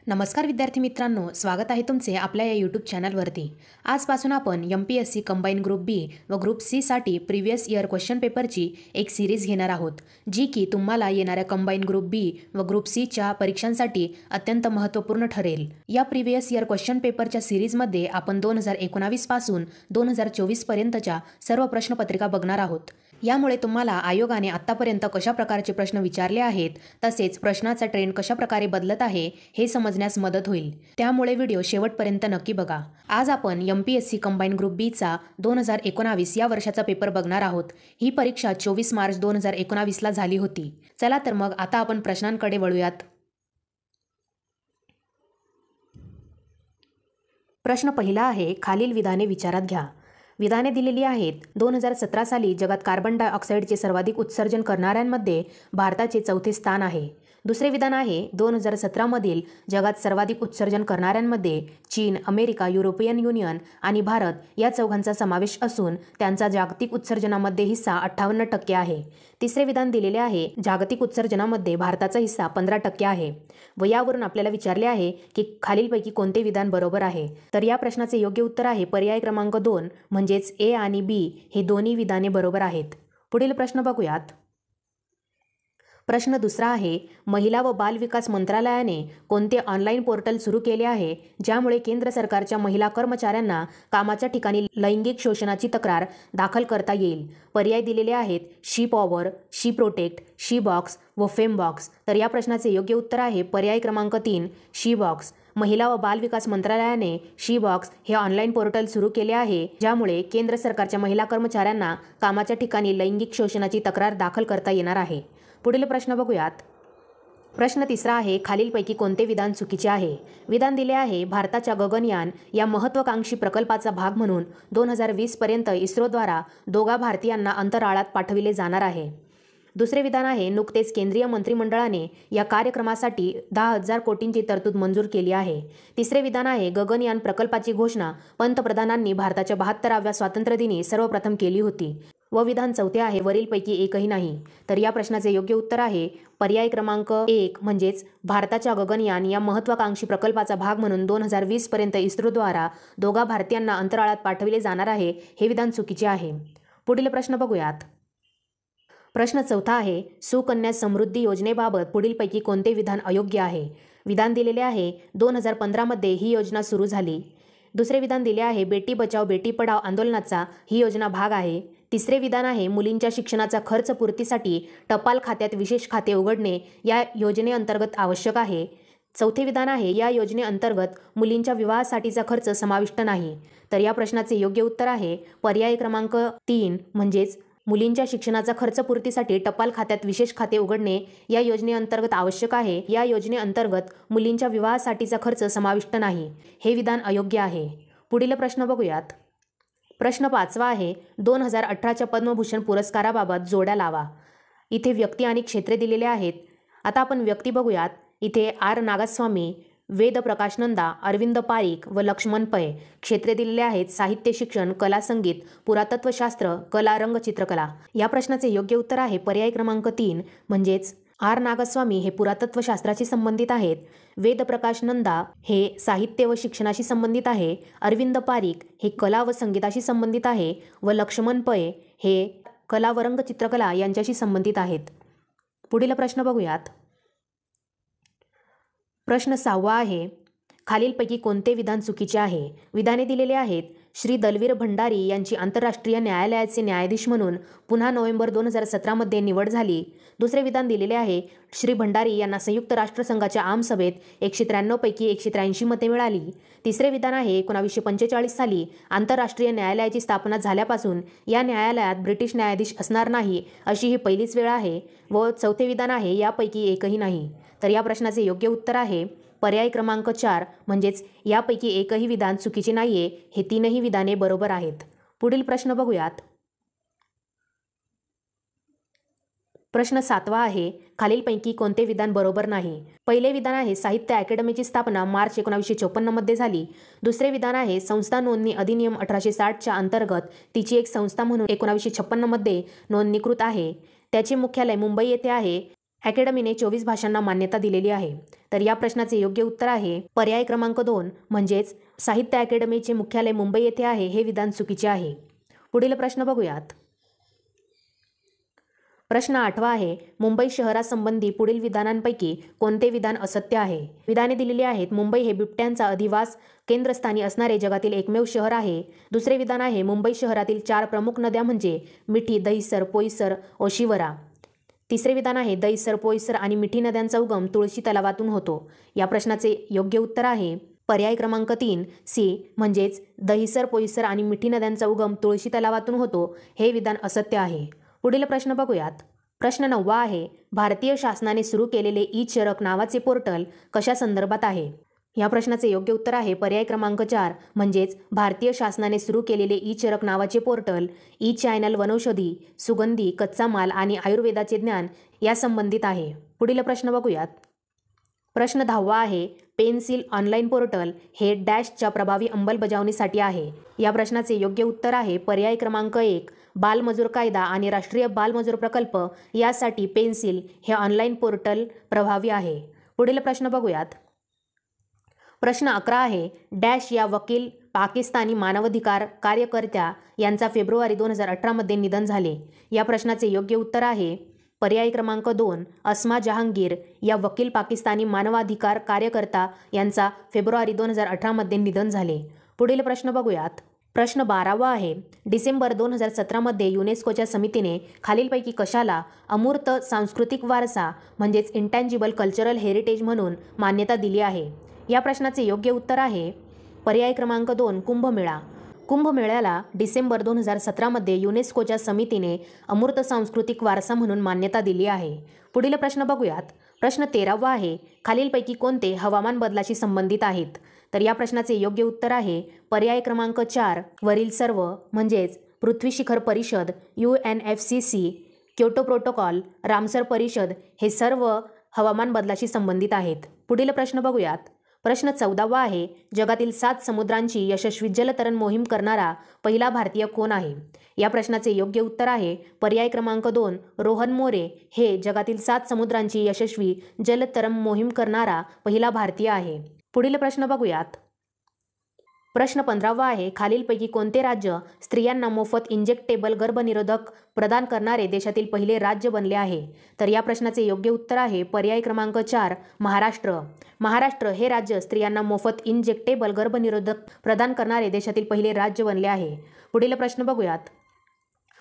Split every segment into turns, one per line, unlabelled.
नमस्कार विद्यार्थी मित्रांनो, स्वागत आहे तुमचे आपल्या या यूट्यूब चॅनलवरती। आजपासून आपण MPSC कंबाईन ग्रुप बी व ग्रुप सी साठी प्रिव्हियस इयर क्वेश्चन पेपरची एक सिरीज घेणार आहोत, जी की तुम्हाला येणाऱ्या कंबाईन ग्रुप बी व ग्रुप सीच्या परीक्षांसाठी अत्यंत महत्त्वपूर्ण ठरेल। या प्रिव्हियस इयर क्वेश्चन पेपरच्या सिरीजमध्ये आपण 2019 पासून 2024 पर्यंतच्या सर्व प्रश्नपत्रिका बघणार आहोत। यामुळे तुम्हाला आयोगाने आतापर्यंत कशा प्रकारचे प्रश्न विचारले आहेत, तसेच प्रश्नाचा ट्रेंड कशा प्रकारे बदलत आहे हे समजण्यास मदत होईल। त्यामुळे व्हिडिओ शेवटपर्यंत नक्की बघा। आज आपण MPSC कंबाईन ग्रुप बी चा 2019 या वर्षाचा पेपर बघणार आहोत। ही परीक्षा 24 मार्च 2019 ला झाली होती। चला तर मग आता आपण प्रश्नांकडे वळूयात। प्रश्न पहिला आहे, खालील विधाने विचारात घ्या। विधाने दिलेली आहेत। 2017 साली जगात कार्बन डायऑक्साईडचे सर्वाधिक उत्सर्जन करणाऱ्यांमध्ये भारताचे चौथे स्थान आहे। दुसरे विधान आहे, 2017 मधील जगात सर्वाधिक उत्सर्जन करणाऱ्यांमध्ये चीन, अमेरिका, युरोपियन युनियन आणि भारत या चौघांचा समावेश असून त्यांचा जागतिक उत्सर्जनामध्ये हिस्सा 58% आहे। तिसरे विधान दिलेले आहे, जागतिक उत्सर्जनामध्ये भारताचा हिस्सा 15% आहे व यावरून आपल्याला विचारले आहे की खालीलपैकी कोणते विधान बरोबर आहे। तर या प्रश्नाचे योग्य उत्तर आहे पर्याय क्रमांक 2 म्हणजेच ए आणि बी हे दोन्ही विधाने बरोबर आहेत। पुढील प्रश्न बघूयात। प्रश्न दुसरा आहे, महिला व बाल विकास मंत्रालयाने कोणते ऑनलाईन पोर्टल सुरू केले आहे ज्यामुळे केंद्र सरकारच्या महिला कर्मचाऱ्यांना कामाच्या ठिकाणी लैंगिक शोषणाची तक्रार दाखल करता येईल। पर्याय दिलेले आहेत, शी पॉवर, शी प्रोटेक्ट, शी बॉक्स व फेम बॉक्स। तर या प्रश्नाचे योग्य उत्तर आहे पर्याय क्रमांक 3 शी बॉक्स। महिला व बाल विकास मंत्रालयाने शी बॉक्स हे ऑनलाईन पोर्टल सुरू केले आहे ज्यामुळे केंद्र सरकारच्या महिला कर्मचाऱ्यांना कामाच्या ठिकाणी लैंगिक शोषणाची तक्रार दाखल करता येणार आहे। पुढील प्रश्न बघूयात। प्रश्न तिसरा आहे, खालीलपैकी कोणते विधान चुकीचे आहे। विधान दिले आहे, भारताच्या गगनयान या महत्त्वाकांक्षी प्रकल्पाचा भाग म्हणून 2020 पर्यंत इस्रोद्वारा 2 भारतीयांना अंतराळात पाठविले जाणार आहे। दुसरे विधान आहे, नुकतेच केंद्रीय मंत्रिमंडळाने या कार्यक्रमासाठी 10,000 कोटींची तरतूद मंजूर केली आहे। तिसरे विधान आहे, गगनयान प्रकल्पाची घोषणा पंतप्रधानांनी भारताच्या 72व्या स्वातंत्र्यदिनी सर्वप्रथम केली होती। व विधान चौथे आहे, वरीलपैकी एकही नाही। तर या प्रश्नाचे योग्य उत्तर आहे पर्याय क्रमांक 1 म्हणजेच भारताच्या गगनयान या महत्त्वाकांक्षी प्रकल्पाचा भाग म्हणून 2020 पर्यंत इस्रोद्वारा 2 भारतीयांना अंतराळात पाठविले जाणार आहे हे विधान चुकीचे आहे। पुढील प्रश्न बघूयात। प्रश्न चौथा आहे, सुकन्या समृद्धी योजनेबाबत पुढीलपैकी कोणते विधान अयोग्य आहे। विधान दिलेले आहे, 2015 मध्ये ही योजना सुरू झाली। दुसरे विधान दिले आहे, बेटी बचाओ बेटी पढाओ आंदोलनाचा ही योजना भाग आहे। तिसरे विधान आहे, मुलींच्या शिक्षणाचा खर्च पूर्तीसाठी टपाल खात्यात विशेष खाते उघडणे या योजनेअंतर्गत आवश्यक आहे। चौथे विधान आहे, या योजनेअंतर्गत मुलींच्या विवाहासाठीचा खर्च समाविष्ट नाही। तर या प्रश्नाचे योग्य उत्तर आहे पर्याय क्रमांक 3 म्हणजेच मुलींच्या शिक्षणाचा खर्च पूर्तीसाठी टपाल खात्यात विशेष खाते उघडणे या योजनेअंतर्गत आवश्यक आहे। या योजनेअंतर्गत मुलींच्या विवाहासाठीचा खर्च समाविष्ट नाही। हे विधान अयोग्य आहे। पुढील प्रश्न बघूयात। प्रश्न 5वा आहे, 2018च्या पद्मभूषण पुरस्काराबाबत जोड्या लावा। इथे व्यक्ती आणि क्षेत्रे दिलेले आहेत। आता आपण व्यक्ती बघूयात। इथे आर नागस्वामी, वेद प्रकाश नंदा, अरविंद पारिख व लक्ष्मण पै। क्षेत्रे दिलेले आहेत, साहित्य शिक्षण, कला संगीत, पुरातत्वशास्त्र, कला रंगचित्रकला। या प्रश्नाचे योग्य उत्तर आहे पर्याय क्रमांक 3 म्हणजेच आर नागस्वामी हे पुरातत्वशास्त्राशी संबंधित आहेत। वेद प्रकाश नंदा हे साहित्य व शिक्षणाशी संबंधित आहे। अरविंद पारिख हे कला व संगीताशी संबंधित आहे व लक्ष्मण पै हे कला व रंगचित्रकला यांच्याशी संबंधित आहेत। पुढील प्रश्न बघूयात। प्रश्न 6वा आहे, खालीलपैकी कोणते विधान चुकीचे आहे। विधाने दिलेले आहेत, श्री दलवीर भंडारी यांची आंतरराष्ट्रीय न्यायालयाचे न्यायाधीश म्हणून पुन्हा नोव्हेंबर 2017 मध्ये निवड झाली। दुसरे विधान दिलेले आहे, श्री भंडारी यांना संयुक्त राष्ट्रसंघाच्या आमसभेत 193 पैकी 183 मते मिळाली। तिसरे विधान आहे, 1945 साली आंतरराष्ट्रीय न्यायालयाची स्थापना झाल्यापासून या न्यायालयात ब्रिटिश न्यायाधीश असणार नाही अशी ही पहिलीच वेळ आहे। व चौथे विधान आहे, यापैकी एकही नाही। तर या प्रश्नाचे योग्य उत्तर आहे पर्याय क्रमांक 4 म्हणजेच यापैकी एकही विधान चुकीचे नाहीये। हे तीनही विधाने बरोबर आहेत। पुढील प्रश्न बघूयात। प्रश्न 7वा आहे, खालीलपैकी कोणते विधान बरोबर नाही। पहिले विधान आहे, साहित्य अकादमीची स्थापना मार्च 1954 मध्ये झाली। दुसरे विधान आहे, संस्था नोंदणी अधिनियम 1860च्या अंतर्गत तिची एक संस्था म्हणून 1956 मध्ये नोंदणीकृत आहे। त्याचे मुख्यालय मुंबई येथे आहे। अकॅडमीने 24 भाषांना मान्यता दिलेली आहे. तर या प्रश्नाचे योग्य उत्तर आहे पर्याय क्रमांक 2 म्हणजेच साहित्य अकॅडमीचे मुख्यालय मुंबई येथे आहे हे विधान चुकीचे आहे. पुढील प्रश्न बघूयात. प्रश्न 8वा आहे मुंबई शहरासंबंधी पुढील विधानांपैकी कोणते विधान असत्य आहे. विधाने दिलेली आहेत. मुंबई हे बिबट्यांचा अधिवास केंद्रस्थानी असणारे जगातील एकमेव शहर आहे. दुसरे विधान आहे मुंबई शहरातील 4 प्रमुख नद्या म्हणजे मिठी, दहिसर, पोईसर, ओशिवरा. तिसरे विधान आहे दहिसर, पोईसर आणि मिठी नद्यांचा उगम तुळशी तलावातून होतो. या प्रश्नाचे योग्य उत्तर आहे पर्याय क्रमांक 3 सी म्हणजेच दहिसर, पोईसर आणि मिठी नद्यांचा उगम तुळशी तलावातून होतो हे विधान असत्य आहे. पुढील प्रश्न बघूयात. प्रश्न 9वा आहे भारतीय शासनाने सुरू केलेले ई-चरक नावाचे पोर्टल कशा संदर्भात आहे. या प्रश्नाचे योग्य उत्तर आहे पर्याय क्रमांक 4 म्हणजेच भारतीय शासनाने सुरू केलेले ई-चरक नावाचे पोर्टल ई-चॅनल वनौषधी, सुगंधी, कच्चा माल आणि आयुर्वेदाचे ज्ञान या संबंधित आहे. पुढील प्रश्न बघूयात. प्रश्न 10वा आहे पेन्सिल ऑनलाईन पोर्टल हे डॅशच्या प्रभावी अंमलबजावणीसाठी आहे. या प्रश्नाचे योग्य उत्तर आहे पर्याय क्रमांक 1 बालमजूर कायदा आणि राष्ट्रीय बालमजूर प्रकल्प यासाठी पेन्सिल हे ऑनलाईन पोर्टल प्रभावी आहे. पुढील प्रश्न बघूयात. प्रश्न 11 आहे डॅश या वकील पाकिस्तानी मानवाधिकार कार्यकर्त्या यांचा फेब्रुवारी 2018 मध्ये निधन झाले. या प्रश्नाचे योग्य उत्तर आहे पर्याय क्रमांक 2 अस्मा जहांगीर या वकील पाकिस्तानी मानवाधिकार कार्यकर्ता यांचा फेब्रुवारी 2018 मध्ये निधन झाले. पुढील प्रश्न बघूयात. प्रश्न 12वा आहे डिसेंबर 2017 मध्ये युनेस्कोच्या समितीने खालीलपैकी कशाला अमूर्त सांस्कृतिक वारसा म्हणजेच इंटँजिबल कल्चरल हेरिटेज म्हणून मान्यता दिली आहे. या प्रश्नाचे योग्य उत्तर आहे पर्याय क्रमांक 2 कुंभमेळा. कुंभमेळ्याला डिसेंबर 2017 मध्ये युनेस्कोच्या समितीने अमूर्त सांस्कृतिक वारसा म्हणून मान्यता दिली आहे. पुढील प्रश्न बघूयात. प्रश्न 13वा आहे खालीलपैकी कोणते हवामान बदलाशी संबंधित आहेत. तर या प्रश्नाचे योग्य उत्तर आहे पर्याय क्रमांक 4 वरील सर्व म्हणजेच पृथ्वी शिखर परिषद, UNFCC, क्योटो प्रोटोकॉल, रामसर परिषद हे सर्व हवामान बदलाशी संबंधित आहेत. पुढील प्रश्न बघूयात. प्रश्न 14वा आहे जगातील 7 समुद्रांची यशस्वी जलतरण मोहीम करणारा पहिला भारतीय कोण आहे. या प्रश्नाचे योग्य उत्तर आहे पर्याय क्रमांक 2 रोहन मोरे हे जगातील 7 समुद्रांची यशस्वी जलतरण मोहीम करणारा पहिला भारतीय आहे. पुढील प्रश्न बघूयात. प्रश्न 15वा आहे खालीलपैकी कोणते राज्य स्त्रियांना मोफत इंजेक्टेबल गर्भनिरोधक प्रदान करणारे देशातील पहिले राज्य बनले आहे. तर या प्रश्नाचे योग्य उत्तर आहे पर्याय क्रमांक 4 महाराष्ट्र. महाराष्ट्र हे राज्य स्त्रियांना मोफत इंजेक्टेबल गर्भनिरोधक प्रदान करणारे देशातील पहिले राज्य बनले आहे. पुढील प्रश्न बघूयात.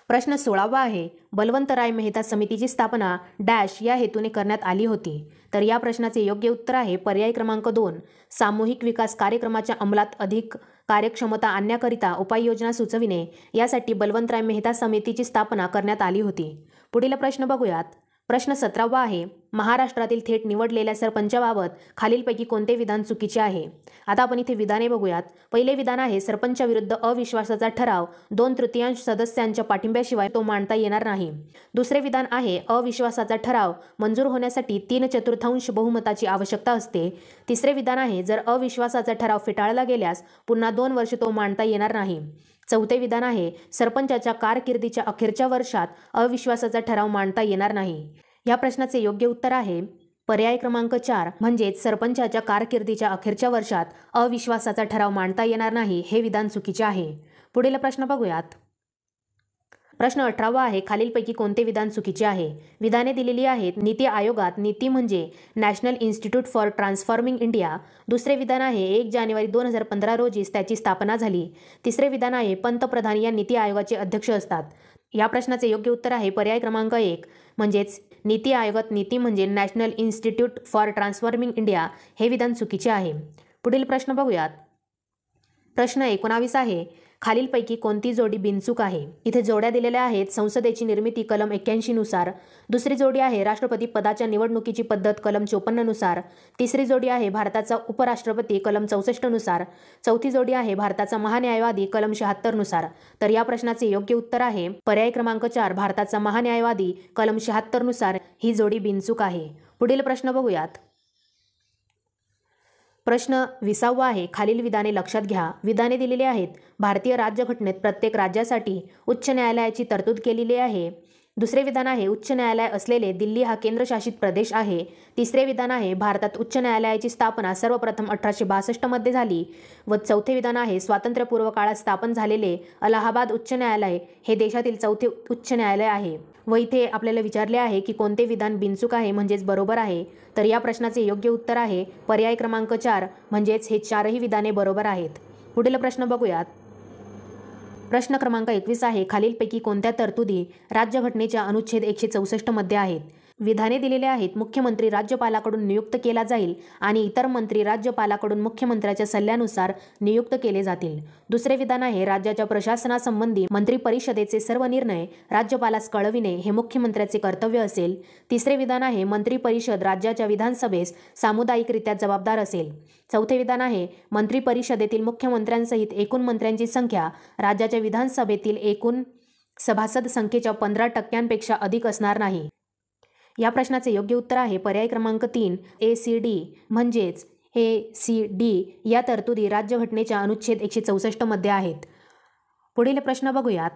प्रश्न 16वा आहे बलवंतराय मेहता समितीची स्थापना डॅश या हेतूने करण्यात आली होती. तर या प्रश्नाचे योग्य उत्तर आहे पर्याय क्रमांक 2 सामूहिक विकास कार्यक्रमाच्या अंमलात अधिक कार्यक्षमता आणण्याकरिता उपाययोजना सुचविणे यासाठी बलवंतराय मेहता समितीची स्थापना करण्यात आली होती. पुढील प्रश्न बघूयात. प्रश्न 17वा आहे महाराष्ट्रातील थेट निवडलेल्या सरपंचाबाबत खालीलपैकी कोणते विधान चुकीचे आहे. आता आपण इथे विधाने बघूयात. पहिले विधान आहे सरपंचाविरुद्ध अविश्वासाचा ठराव 2/3 सदस्यांच्या पाठिंब्याशिवाय तो मांडता येणार नाही. दुसरे विधान आहे अविश्वासाचा ठराव मंजूर होण्यासाठी 3/4 बहुमताची आवश्यकता असते. तिसरे विधान आहे जर अविश्वासाचा ठराव फेटाळला गेल्यास पुन्हा 2 वर्ष तो मांडता येणार नाही. चौथे विधान आहे सरपंचाच्या कारकिर्दीच्या अखेरच्या वर्षात अविश्वासाचा ठराव मांडता येणार नाही. या प्रश्नाचे योग्य उत्तर आहे पर्याय क्रमांक 4 म्हणजेच सरपंचाच्या कारकिर्दीच्या अखेरच्या वर्षात अविश्वासाचा ठराव मांडता येणार नाही हे विधान चुकीचे आहे. पुढील प्रश्न बघूयात. प्रश्न 18वा आहे खालीलपैकी कोणते विधान चुकीचे आहे. विधाने दिलेली आहेत नीती आयोगात नीती म्हणजे national institute for transforming India. दुसरे विधान आहे 1 जानेवारी 2015 रोजीच त्याची स्थापना झाली. तिसरे विधान आहे पंतप्रधान या नीती आयोगाचे अध्यक्ष असतात. या प्रश्नाचे योग्य उत्तर आहे पर्याय क्रमांक 1 म्हणजेच नीती आयोगात नीती म्हणजे national institute for transforming India हे विधान चुकीचे आहे. पुढील प्रश्न बघूयात. प्रश्न 19 आहे खालीलपैकी कोणती जोडी बिनचूक आहे. इथे जोड्या दिलेल्या आहेत संसदेची निर्मिती कलम 81 नुसार. दुसरी जोडी आहे राष्ट्रपती पदाच्या निवडणुकीची पद्धत कलम 54 नुसार. तिसरी जोडी आहे भारताचा उपराष्ट्रपती कलम 64 नुसार. चौथी जोडी आहे भारताचा महान्यायवादी कलम 76 नुसार. तर या प्रश्नाचे योग्य उत्तर आहे पर्याय क्रमांक 4 भारताचा महान्यायवादी कलम 76 नुसार ही जोडी बिनचूक आहे. पुढील प्रश्न बघूयात. प्रश्न 20वा आहे खालील विधाने लक्षात घ्या. विधाने दिलेली आहेत भारतीय राज्यघटनेत प्रत्येक राज्यासाठी उच्च न्यायालयाची तरतूद केलेली आहे. दुसरे विधान आहे उच्च न्यायालय असलेले दिल्ली हा केंद्रशासित प्रदेश आहे. तिसरे विधान आहे भारतात उच्च न्यायालयाची स्थापना सर्वप्रथम 1862 मध्ये झाली. व चौथे विधान आहे स्वातंत्र्यपूर्व काळात स्थापन झालेले अलाहाबाद उच्च न्यायालय हे देशातील चौथे उच्च न्यायालय आहे. व इथे आपल्याला विचारले आहे की कोणते विधान बिनचूक आहे म्हणजेच बरोबर आहे. तर या प्रश्नाचे योग्य उत्तर आहे पर्याय क्रमांक 4 म्हणजेच हे चारही विधाने बरोबर आहेत. पुढील प्रश्न बघूयात. प्रश्न क्रमांक 21 आहे खालीलपैकी कोणत्या तरतुदी राज्यघटनेच्या अनुच्छेद 164 मध्ये आहेत. विधाने दिलेले आहेत मुख्यमंत्री राज्यपालाकडून नियुक्त केला जाईल आणि इतर मंत्री राज्यपालाकडून मुख्यमंत्र्याच्या सल्ल्यानुसार नियुक्त केले जातील. दुसरे विधान आहे राज्याच्या प्रशासनासंबंधी मंत्री परिषदेचे सर्व निर्णय राज्यपालास कळविणे हे मुख्यमंत्र्याचे कर्तव्य असेल. तिसरे विधान आहे मंत्री परिषद राज्याच्या विधानसभेस सामुदायिकरित्या जबाबदार असेल. चौथे विधान आहे मंत्री परिषदेतील मुख्यमंत्र्यांसहित एकूण मंत्र्यांची संख्या राज्याच्या विधानसभेतील एकूण सभासद संख्येच्या 15% अधिक असणार नाही. या प्रश्नाचे योग्य उत्तर आहे पर्याय क्रमांक 3 ACD म्हणजेच ACD या तरतुदी राज्यघटनेच्या अनुच्छेद 164 मध्ये आहेत. पुढील प्रश्न बघूयात.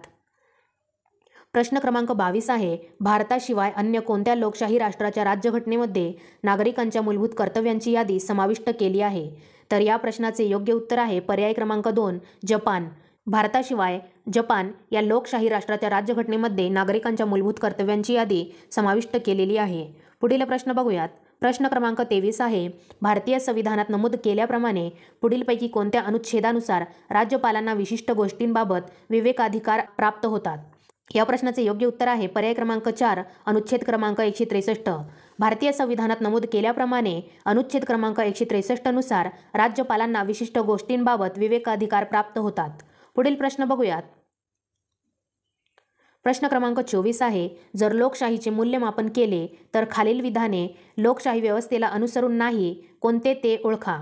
प्रश्न क्रमांक 22 आहे भारताशिवाय अन्य कोणत्या लोकशाही राष्ट्राच्या राज्यघटनेमध्ये नागरिकांच्या मूलभूत कर्तव्यांची यादी समाविष्ट केली आहे. तर या प्रश्नाचे योग्य उत्तर आहे पर्याय क्रमांक 2 जपान. भारताशिवाय जपान या लोकशाही राष्ट्राच्या राज्यघटनेमध्ये नागरिकांच्या मूलभूत कर्तव्यांची यादी समाविष्ट केलेली आहे. पुढील प्रश्न बघूयात. प्रश्न क्रमांक 23 आहे भारतीय संविधानात नमूद केल्याप्रमाणे पुढीलपैकी कोणत्या अनुच्छेदानुसार राज्यपालांना विशिष्ट गोष्टींबाबत विवेकाधिकार प्राप्त होतात. या प्रश्नाचे योग्य उत्तर आहे पर्याय क्रमांक 4 अनुच्छेद क्रमांक 163. भारतीय संविधानात नमूद केल्याप्रमाणे अनुच्छेद क्रमांक 163 नुसार राज्यपालांना विशिष्ट गोष्टींबाबत विवेकाधिकार प्राप्त होतात. पुढील प्रश्न बघूयात. प्रश्न क्रमांक 24 आहे जर लोकशाहीचे मूल्यमापन केले तर खालील विधाने लोकशाही व्यवस्थेला अनुसरून नाही कोणते ते ओळखा.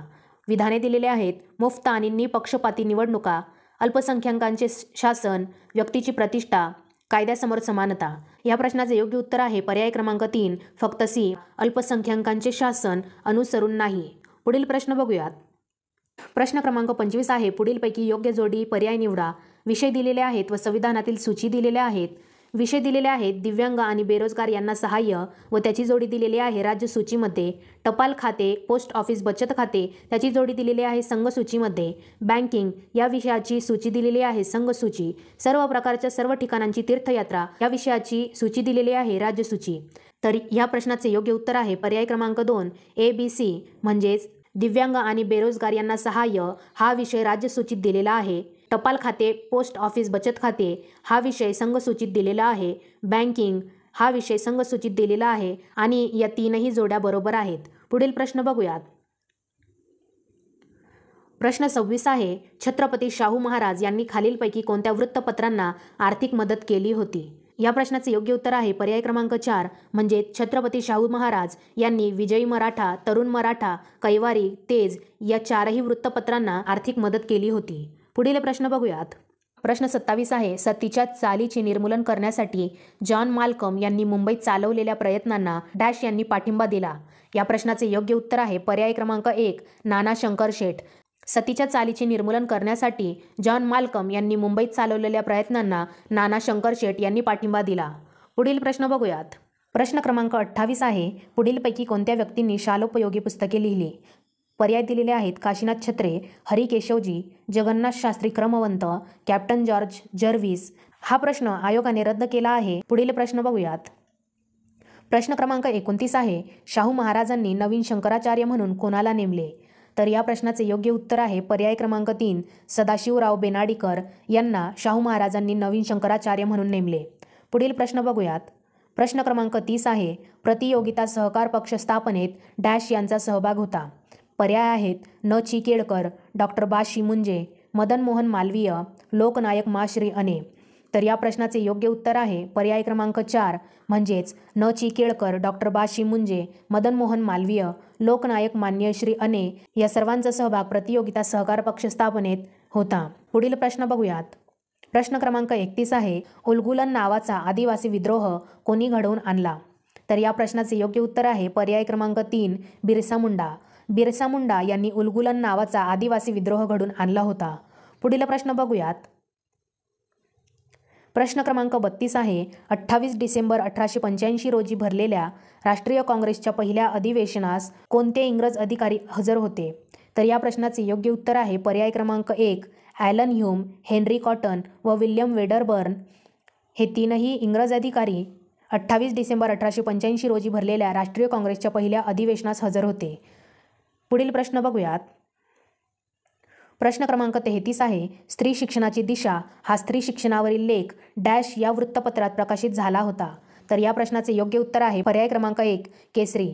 विधाने दिलेले आहेत मुक्त आणि निपक्षपाती निवडणुका, अल्पसंख्याकांचे शासन, व्यक्तीची प्रतिष्ठा, कायद्यासमोर समानता. या प्रश्नाचे योग्य उत्तर आहे पर्याय क्रमांक 3 फक्त C अल्पसंख्याकांचे शासन अनुसरून नाही. पुढील प्रश्न बघूयात. प्रश्न क्रमांक 25 आहे पुढीलपैकी योग्य जोडी पर्याय निवडा. विषय दिलेले आहेत व संविधानातील सूची दिलेल्या आहेत. विषय दिलेले आहेत दिव्यांग आणि बेरोजगार यांना सहाय्य व त्याची जोडी दिलेली आहे राज्य सूचीमध्ये. टपाल खाते, पोस्ट ऑफिस बचत खाते त्याची जोडी दिलेली आहे संघ सूचीमध्ये. बँकिंग या विषयाची सूची दिलेली आहे संघ सूची. सर्व प्रकारच्या सर्व ठिकाणांची तीर्थयात्रा या विषयाची सूची दिलेली आहे राज्य सूची. तर या प्रश्नाचे योग्य उत्तर आहे पर्याय क्रमांक 2 ABC म्हणजेच दिव्यांग आणि बेरोजगार यांना सहाय्य हा विषय राज्य सूचीत दिलेला आहे. टपाल खाते, पोस्ट ऑफिस बचत खाते हा विषय संघ सूचीत दिलेला आहे. बँकिंग हा विषय संघ सूचीत दिलेला आहे आणि या तीनही जोड्या बरोबर आहेत. पुढील प्रश्न बघूयात. प्रश्न 26 आहे छत्रपती शाहू महाराज यांनी खालीलपैकी कोणत्या वृत्तपत्रांना आर्थिक मदत केली होती. या प्रश्नाचे योग्य उत्तर आहे पर्याय क्रमांक 4 म्हणजे छत्रपती शाहू महाराज यांनी विजयी मराठा, तरुण मराठा, कैवारी, तेज या चारही वृत्तपत्रांना आर्थिक मदत केली होती. पुढील प्रश्न बघूयात. प्रश्न 27 आहे सतीच्या चालीचे निर्मूलन करण्यासाठी जॉन माल्कम यांनी मुंबईत चालवलेल्या प्रयत्नांना डॅश यांनी पाठिंबा दिला. या प्रश्नाचे योग्य उत्तर आहे पर्याय क्रमांक 1 नाना शंकर शेठ. सतीच्या चालीचे निर्मूलन करण्यासाठी जॉन माल्कम यांनी मुंबईत चालवलेल्या प्रयत्नांना नाना शंकर शेठ यांनी पाठिंबा दिला. पुढील प्रश्न बघूयात. प्रश्न क्रमांक 28 आहे पुढीलपैकी कोणत्या व्यक्तींनी शालोपयोगी पुस्तके लिहिली. पर्याय दिलेले आहेत Kashinath Chhatre, Hari Keshavji, Jagannath Shastri Kramvant, captain George Jervis. हा प्रश्न आयोगाने रद्द केला आहे. पुढील प्रश्न बघूयात. प्रश्न क्रमांक 29 आहे शाहू महाराजांनी नवीन शंकराचार्य म्हणून कोणाला नेमले. तर या प्रश्नाचे योग्य उत्तर आहे पर्याय क्रमांक 3 सदाशिवराव बेनाडीकर यांना शाहू महाराजांनी नवीन शंकराचार्य म्हणून नेमले. पुढील प्रश्न बघूयात. प्रश्न क्रमांक 30 आहे प्रतियोगिता सहकार पक्ष स्थापनेत डॅश यांचा सहभाग होता. पर्याय आहेत न. ची केळकर, डॉक्टर बाशी मुंजे, मदन मोहन मालवीय, लोकनायक मा. श्री अने. तर या प्रश्नाचे योग्य उत्तर आहे पर्याय क्रमांक 4 म्हणजेच न. ची केळकर, डॉक्टर बाशी मुंजे, मदन मोहन मालवीय, लोकनायक मान्य श्री अने या सर्वांचा सहभाग प्रतियोगिता सहकार पक्ष स्थापनेत होता. पुढील प्रश्न बघूयात. प्रश्न क्रमांक 31 आहे उलगुलन नावाचा आदिवासी विद्रोह कोणी घडवून आणला. तर या प्रश्नाचे योग्य उत्तर आहे पर्याय क्रमांक 3 बिरसा मुंडा. बिरसा मुंडा यांनी उलगुलन नावाचा आदिवासी विद्रोह घडून आणला होता. पुढील प्रश्न बघूयात. प्रश्न क्रमांक 32 आहे, 28 डिसेंबर 1885 रोजी भरलेल्या राष्ट्रीय काँग्रेसच्या पहिल्या अधिवेशनास कोणते इंग्रज अधिकारी हजर होते? तर या प्रश्नाचे योग्य उत्तर आहे पर्याय क्रमांक 1, ॲलन ह्यूम, हेनरी कॉटन व विल्यम वेडरबर्न. हे तीनही इंग्रज अधिकारी 28 डिसेंबर 1885 रोजी भरलेल्या राष्ट्रीय काँग्रेसच्या पहिल्या अधिवेशनास हजर होते. पुढील प्रश्न बघूयात. प्रश्न क्रमांक 33 आहे, स्त्री शिक्षणाची दिशा हा स्त्री शिक्षणावरील लेख डॅश या वृत्तपत्रात प्रकाशित झाला होता? तर या प्रश्नाचे योग्य उत्तर आहे पर्याय क्रमांक 1, केसरी.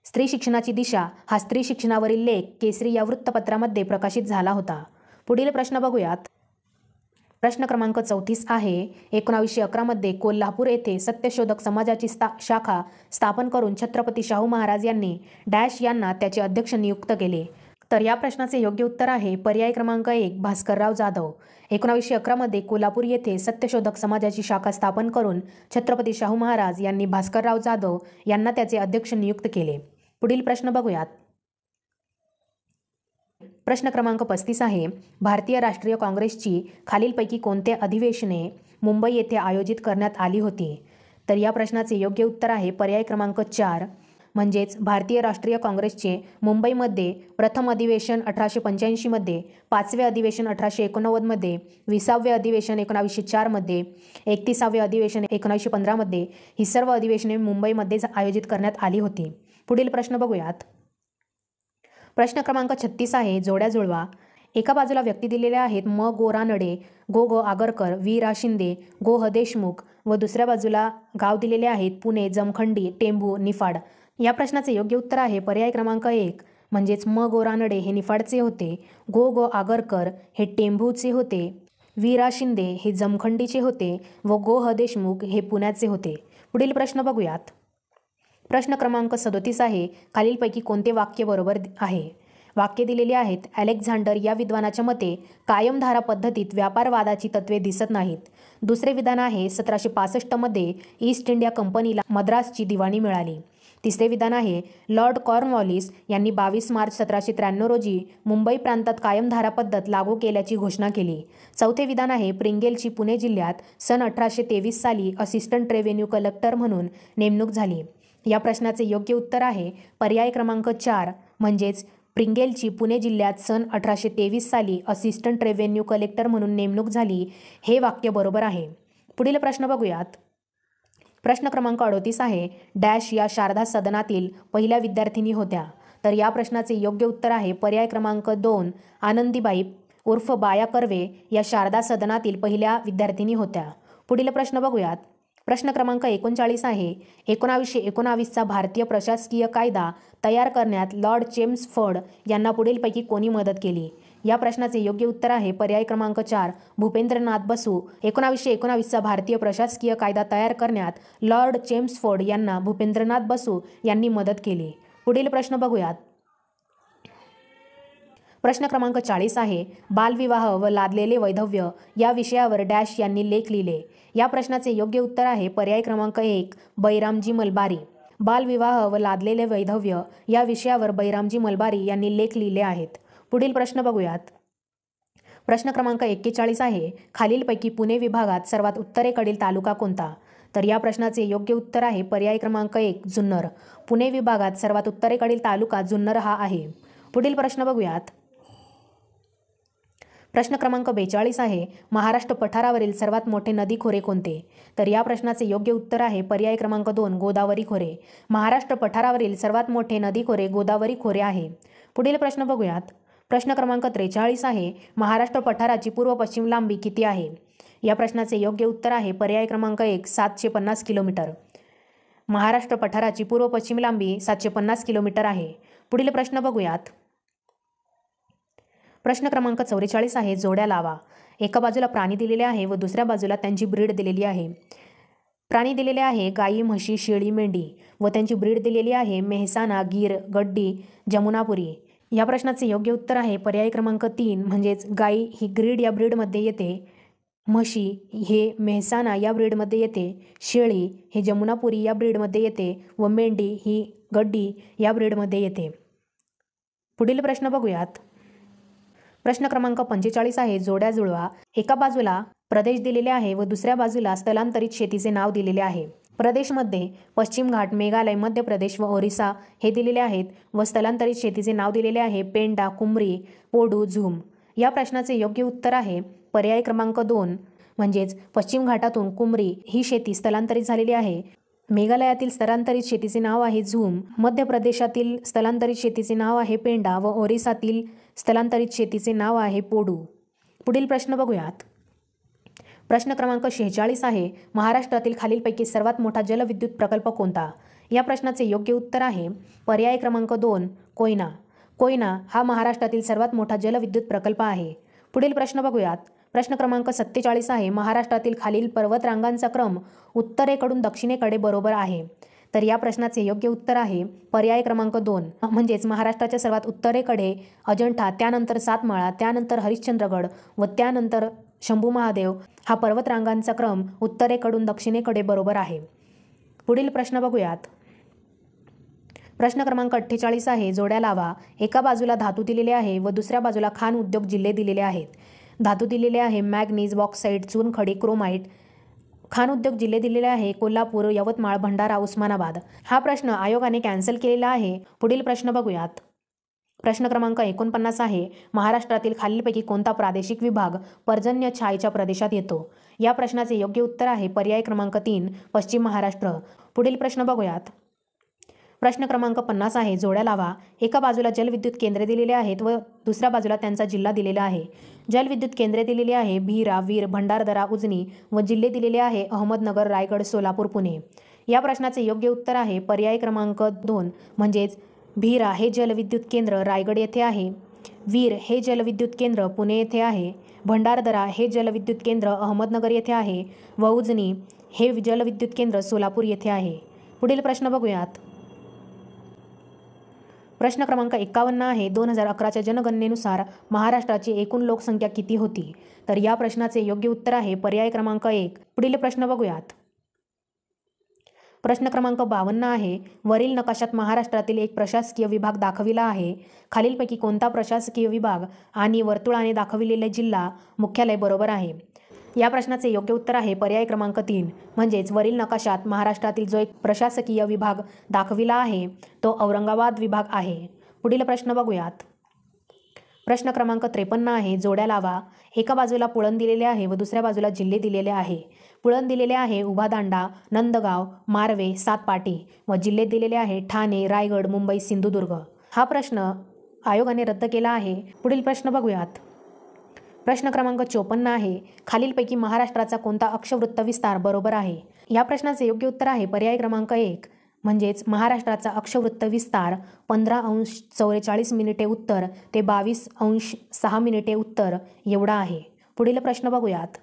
स्त्री शिक्षणाची दिशा हा स्त्री शिक्षणावरील लेख केसरी या वृत्तपत्रामध्ये प्रकाशित झाला होता. पुढील प्रश्न बघूयात. प्रश्न क्रमांक 34 आहे, 1911 मध्ये कोल्हापूर येथे सत्यशोधक समाजाची शाखा स्थापन करून छत्रपती शाहू महाराज यांनी डॅश यांना त्याचे अध्यक्ष नियुक्त केले? तर या प्रश्नाचे योग्य उत्तर आहे पर्याय क्रमांक 1, भास्करराव जाधव. 1911 मध्ये कोल्हापूर येथे सत्यशोधक समाजाची शाखा स्थापन करून छत्रपती शाहू महाराज यांनी भास्करराव जाधव यांना त्याचे अध्यक्ष नियुक्त केले. पुढील प्रश्न बघूयात. प्रश्न क्रमांक 35 आहे, भारतीय राष्ट्रीय काँग्रेसची खालीलपैकी कोणते अधिवेशने मुंबई येथे आयोजित करण्यात आली होती? तर या प्रश्नाचे योग्य उत्तर आहे पर्याय क्रमांक 4, म्हणजेच भारतीय राष्ट्रीय काँग्रेसचे मुंबईमध्ये प्रथम अधिवेशन 1885 मध्ये, 5वे अधिवेशन 1889 मध्ये, 20वे अधिवेशन 1904 मध्ये, 31वे अधिवेशन 1915 मध्ये ही सर्व अधिवेशने मुंबईमध्येच आयोजित करण्यात आली होती. पुढील प्रश्न बघूयात. प्रश्न क्रमांक 36 आहे, जोड्या जुळवा. एका बाजूला व्यक्ती दिलेल्या आहेत गो रानडे, गो आगरकर, रा शिंदे, ह देशमुख व दुसऱ्या बाजूला गाव दिलेले आहेत पुणे, जमखंडी, टेंभू, निफाड. या प्रश्नाचे योग्य उत्तर आहे पर्याय क्रमांक 1, म्हणजेच गो रानडे हे निफाडचे होते, गो आगरकर हे टेंभूचे होते, रा शिंदे हे जमखंडीचे होते व ह देशमुख हे पुण्याचे होते. पुढील प्रश्न बघूयात. प्रश्न क्रमांक 37 आहे, खालीलपैकी कोणते वाक्य बरोबर आहे? वाक्य दिलेली आहेत. अलेक्झांडर या विद्वानाच्या मते कायमधारा पद्धतीत व्यापारवादाची तत्त्वे दिसत नाहीत. दुसरे विधान आहे, 1765 मध्ये ईस्ट इंडिया कंपनीला मद्रासची दिवाणी मिळाली. तिसरे विधान आहे, लॉर्ड कॉर्नवॉलिस यांनी 22 मार्च 1793 रोजी मुंबई प्रांतात कायमधारा पद्धत लागू केल्याची घोषणा केली. चौथे विधान आहे, प्रिंगेलची पुणे जिल्ह्यात सन 1823 साली असिस्टंट रेव्हेन्यू कलेक्टर म्हणून नेमणूक झाली. या प्रश्नाचे योग्य उत्तर आहे पर्याय क्रमांक 4, म्हणजेच प्रिंगेलची पुणे जिल्ह्यात सन 1823 साली असिस्टंट रेव्हेन्यू कलेक्टर म्हणून नेमणूक झाली. हे वाक्य बरोबर आहे. पुढील प्रश्न बघूयात. प्रश्न क्रमांक 38 आहे, डॅश या शारदा सदनातील पहिल्या विद्यार्थिनी होत्या? तर या प्रश्नाचे योग्य उत्तर आहे पर्याय क्रमांक 2, आनंदीबाई उर्फ बाया कर्वे या शारदा सदनातील पहिल्या विद्यार्थिनी होत्या. पुढील प्रश्न बघूयात. प्रश्न क्रमांक 39 आहे, 1919चा भारतीय प्रशासकीय कायदा तयार करण्यात लॉर्ड चेम्सफोर्ड यांना पुढीलपैकी कोणी मदत केली? या प्रश्नाचे योग्य उत्तर आहे पर्याय क्रमांक 4, भूपेंद्रनाथ बसू. 1919चा भारतीय प्रशासकीय कायदा तयार करण्यात लॉर्ड चेम्सफोर्ड यांना भूपेंद्रनाथ बसू यांनी मदत केली. पुढील प्रश्न बघूयात. प्रश्न क्रमांक 40 आहे, बालविवाह व लादलेले वैधव्य या विषयावर डॅश यांनी लेख लिहिले. या प्रश्नाचे योग्य उत्तर आहे पर्याय क्रमांक 1, बैरामजी मलबारी. बालविवाह व लादलेले वैधव्य या विषयावर बैरामजी मलबारी यांनी लेख लिहिले आहेत. पुढील प्रश्न बघूयात. प्रश्न क्रमांक 41 आहे, खालीलपैकी पुणे विभागात सर्वात उत्तरेकडील तालुका कोणता? तर या प्रश्नाचे योग्य उत्तर आहे पर्याय क्रमांक 1, जुन्नर. पुणे विभागात सर्वात उत्तरेकडील तालुका जुन्नर हा आहे. पुढील प्रश्न बघूयात. प्रश्न क्रमांक 42 आहे, महाराष्ट्र पठारावरील सर्वात मोठे नदी खोरे कोणते? तर या प्रश्नाचे योग्य उत्तर आहे पर्याय क्रमांक 2, गोदावरी खोरे. महाराष्ट्र पठारावरील सर्वात मोठे नदी खोरे गोदावरी खोरे आहे. पुढील प्रश्न बघूयात. प्रश्न क्रमांक 43 आहे, महाराष्ट्र पठाराची पूर्व पश्चिम लांबी किती आहे? या प्रश्नाचे योग्य उत्तर आहे पर्याय क्रमांक 1, 750 किलोमीटर. महाराष्ट्र पठाराची पूर्व पश्चिम लांबी 750 किलोमीटर आहे. पुढील प्रश्न बघूयात. प्रश्न क्रमांक 44 आहे, जोड्या लावा. एका बाजूला प्राणी दिलेले आहे व दुसऱ्या बाजूला त्यांची ब्रीड दिलेली आहे. प्राणी दिलेले आहे गाई, म्हशी, शेळी, मेंढी व त्यांची ब्रीड दिलेली आहे मेहसाणा, गीर, गड्डी, जमुनापुरी. या प्रश्नाचे योग्य उत्तर आहे पर्याय क्रमांक 3, म्हणजेच गाई ही ग्रीड या ब्रीडमध्ये येते, म्हशी हे मेहसाणा या ब्रीडमध्ये येते, शेळी हे जमुनापुरी या ब्रीडमध्ये येते व मेंढी ही गड्डी या ब्रीडमध्ये येते. पुढील प्रश्न बघूयात. प्रश्न क्रमांक 45 आहे, जोड्या जुळवा. एका बाजूला प्रदेश दिलेले आहे व दुसऱ्या बाजूला स्थलांतरित शेतीचे नाव दिलेले आहे। प्रदेशमध्ये पश्चिम घाट, मेघालय, मध्य प्रदेश व ओरिसा हे दिलेले आहेत व स्थलांतरित शेतीचे नाव दिलेले आहे पेंडा, कुमरी, पोडू, झूम। या प्रश्नाचे योग्य उत्तर आहे पर्याय क्रमांक 2 म्हणजेच पश्चिम घाटातून कुमरी ही शेती स्थलांतरित झालेली आहे। मेघालयातील स्थलांतरित शेतीचे नाव आहे झूम, मध्य प्रदेशातील स्थलांतरित शेतीचे नाव आहे पेंडा व ओरिसातील स्थलांतरित शेतीचे नाव आहे पोडू। पुढील प्रश्न बघूयात। प्रश्न क्रमांक 46 आहे महाराष्ट्रातील खालीलपैकी सर्वात मोठा जलविद्युत प्रकल्प कोणता? या प्रश्नाचे योग्य उत्तर आहे पर्याय क्रमांक 2 कोयना। कोयना हा महाराष्ट्रातील सर्वात मोठा जलविद्युत प्रकल्प आहे। पुढील प्रश्न बघूयात। प्रश्न क्रमांक 47 आहे महाराष्ट्रातील खालील पर्वतरांगांचा क्रम उत्तरेकडून दक्षिणेकडे बरोबर आहे। तर या प्रश्नाचे योग्य उत्तर आहे पर्याय क्रमांक 2 म्हणजेच महाराष्ट्राच्या सर्वात उत्तरेकडे अजंठा, त्यानंतर सातमाळा, त्यानंतर हरिश्चंद्रगड व त्यानंतर शंभू महादेव हा पर्वतरांगांचा क्रम उत्तरेकडून दक्षिणेकडे बरोबर आहे। पुढील प्रश्न बघूयात। प्रश्न क्रमांक 48 आहे जोड्या लावा। एका बाजूला धातू दिलेले आहे व दुसऱ्या बाजूला खाण उद्योग जिल्हे दिलेले आहेत। धातू दिलेले आहे मॅग्नीज, बॉक्साईट, चुनखडी, क्रोमाइट। खाण उद्योग जिल्हे दिलेले आहे कोल्हापूर, यवतमाळ, भंडारा, उस्मानाबाद। हा प्रश्न आयोगाने कॅन्सल केलेला आहे। पुढील प्रश्न बघूयात। प्रश्न क्रमांक 49 आहे महाराष्ट्रातील खालीलपैकी कोणता प्रादेशिक विभाग पर्जन्य छायेच्या प्रदेशात येतो? या प्रश्नाचे योग्य उत्तर आहे पर्याय क्रमांक 3 पश्चिम महाराष्ट्र। पुढील प्रश्न बघूयात। प्रश्न क्रमांक 50 आहे जोड्या लावा। एका बाजूला जलविद्युत केंद्रे दिलेली आहेत व दुसऱ्या बाजूला त्यांचा जिल्हा दिलेला आहे। जलविद्युत केंद्रे दिलेली आहे भीरा, वीर, भंडारदरा, उजनी व जिल्हे दिलेले आहे अहमदनगर, रायगड, सोलापूर, पुणे। या प्रश्नाचे योग्य उत्तर आहे पर्याय क्रमांक 2 म्हणजेच भीरा हे जलविद्युत केंद्र रायगड येथे आहे, वीर हे जलविद्युत केंद्र पुणे येथे आहे, भंडारदरा हे जलविद्युत केंद्र अहमदनगर येथे आहे व उजनी हे जलविद्युत केंद्र सोलापूर येथे आहे। पुढील प्रश्न बघूयात। प्रश्न क्रमांक 51 आहे 2011च्या जनगणनेनुसार महाराष्ट्राची एकूण लोकसंख्या किती होती? तर या प्रश्नाचे योग्य उत्तर आहे पर्याय क्रमांक 1। पुढील प्रश्न बघूयात। प्रश्न क्रमांक 52 आहे वरील नकाशात महाराष्ट्रातील एक प्रशासकीय विभाग दाखविला आहे। खालीलपैकी कोणता प्रशासकीय विभाग आणि वर्तुळाने दाखविलेले जिल्हा मुख्यालय बरोबर आहे? या प्रश्नाचे योग्य उत्तर आहे पर्याय क्रमांक 3 म्हणजेच वरील नकाशात महाराष्ट्रातील जो एक प्रशासकीय विभाग दाखविला आहे तो औरंगाबाद विभाग आहे। पुढील प्रश्न बघूयात। प्रश्न क्रमांक 53 आहे जोड्या लावा। एका बाजूला पुळण दिलेले आहे व दुसऱ्या बाजूला जिल्हे दिलेले आहे। पुळण दिलेले आहे उभादांडा, नंदगाव, मारवे, सातपाटी व जिल्हे दिलेले आहे ठाणे, रायगड, मुंबई, सिंधुदुर्ग। हा प्रश्न आयोगाने रद्द केला आहे। पुढील प्रश्न बघूयात। प्रश्न क्रमांक 54 आहे खालीलपैकी महाराष्ट्राचा कोणता अक्षवृत्त विस्तार बरोबर आहे? या प्रश्नाचे योग्य उत्तर आहे पर्याय क्रमांक 1 म्हणजेच महाराष्ट्राचा अक्षवृत्त विस्तार 15°44' उत्तर ते 22°6' उत्तर एवढा आहे। पुढील प्रश्न बघूयात।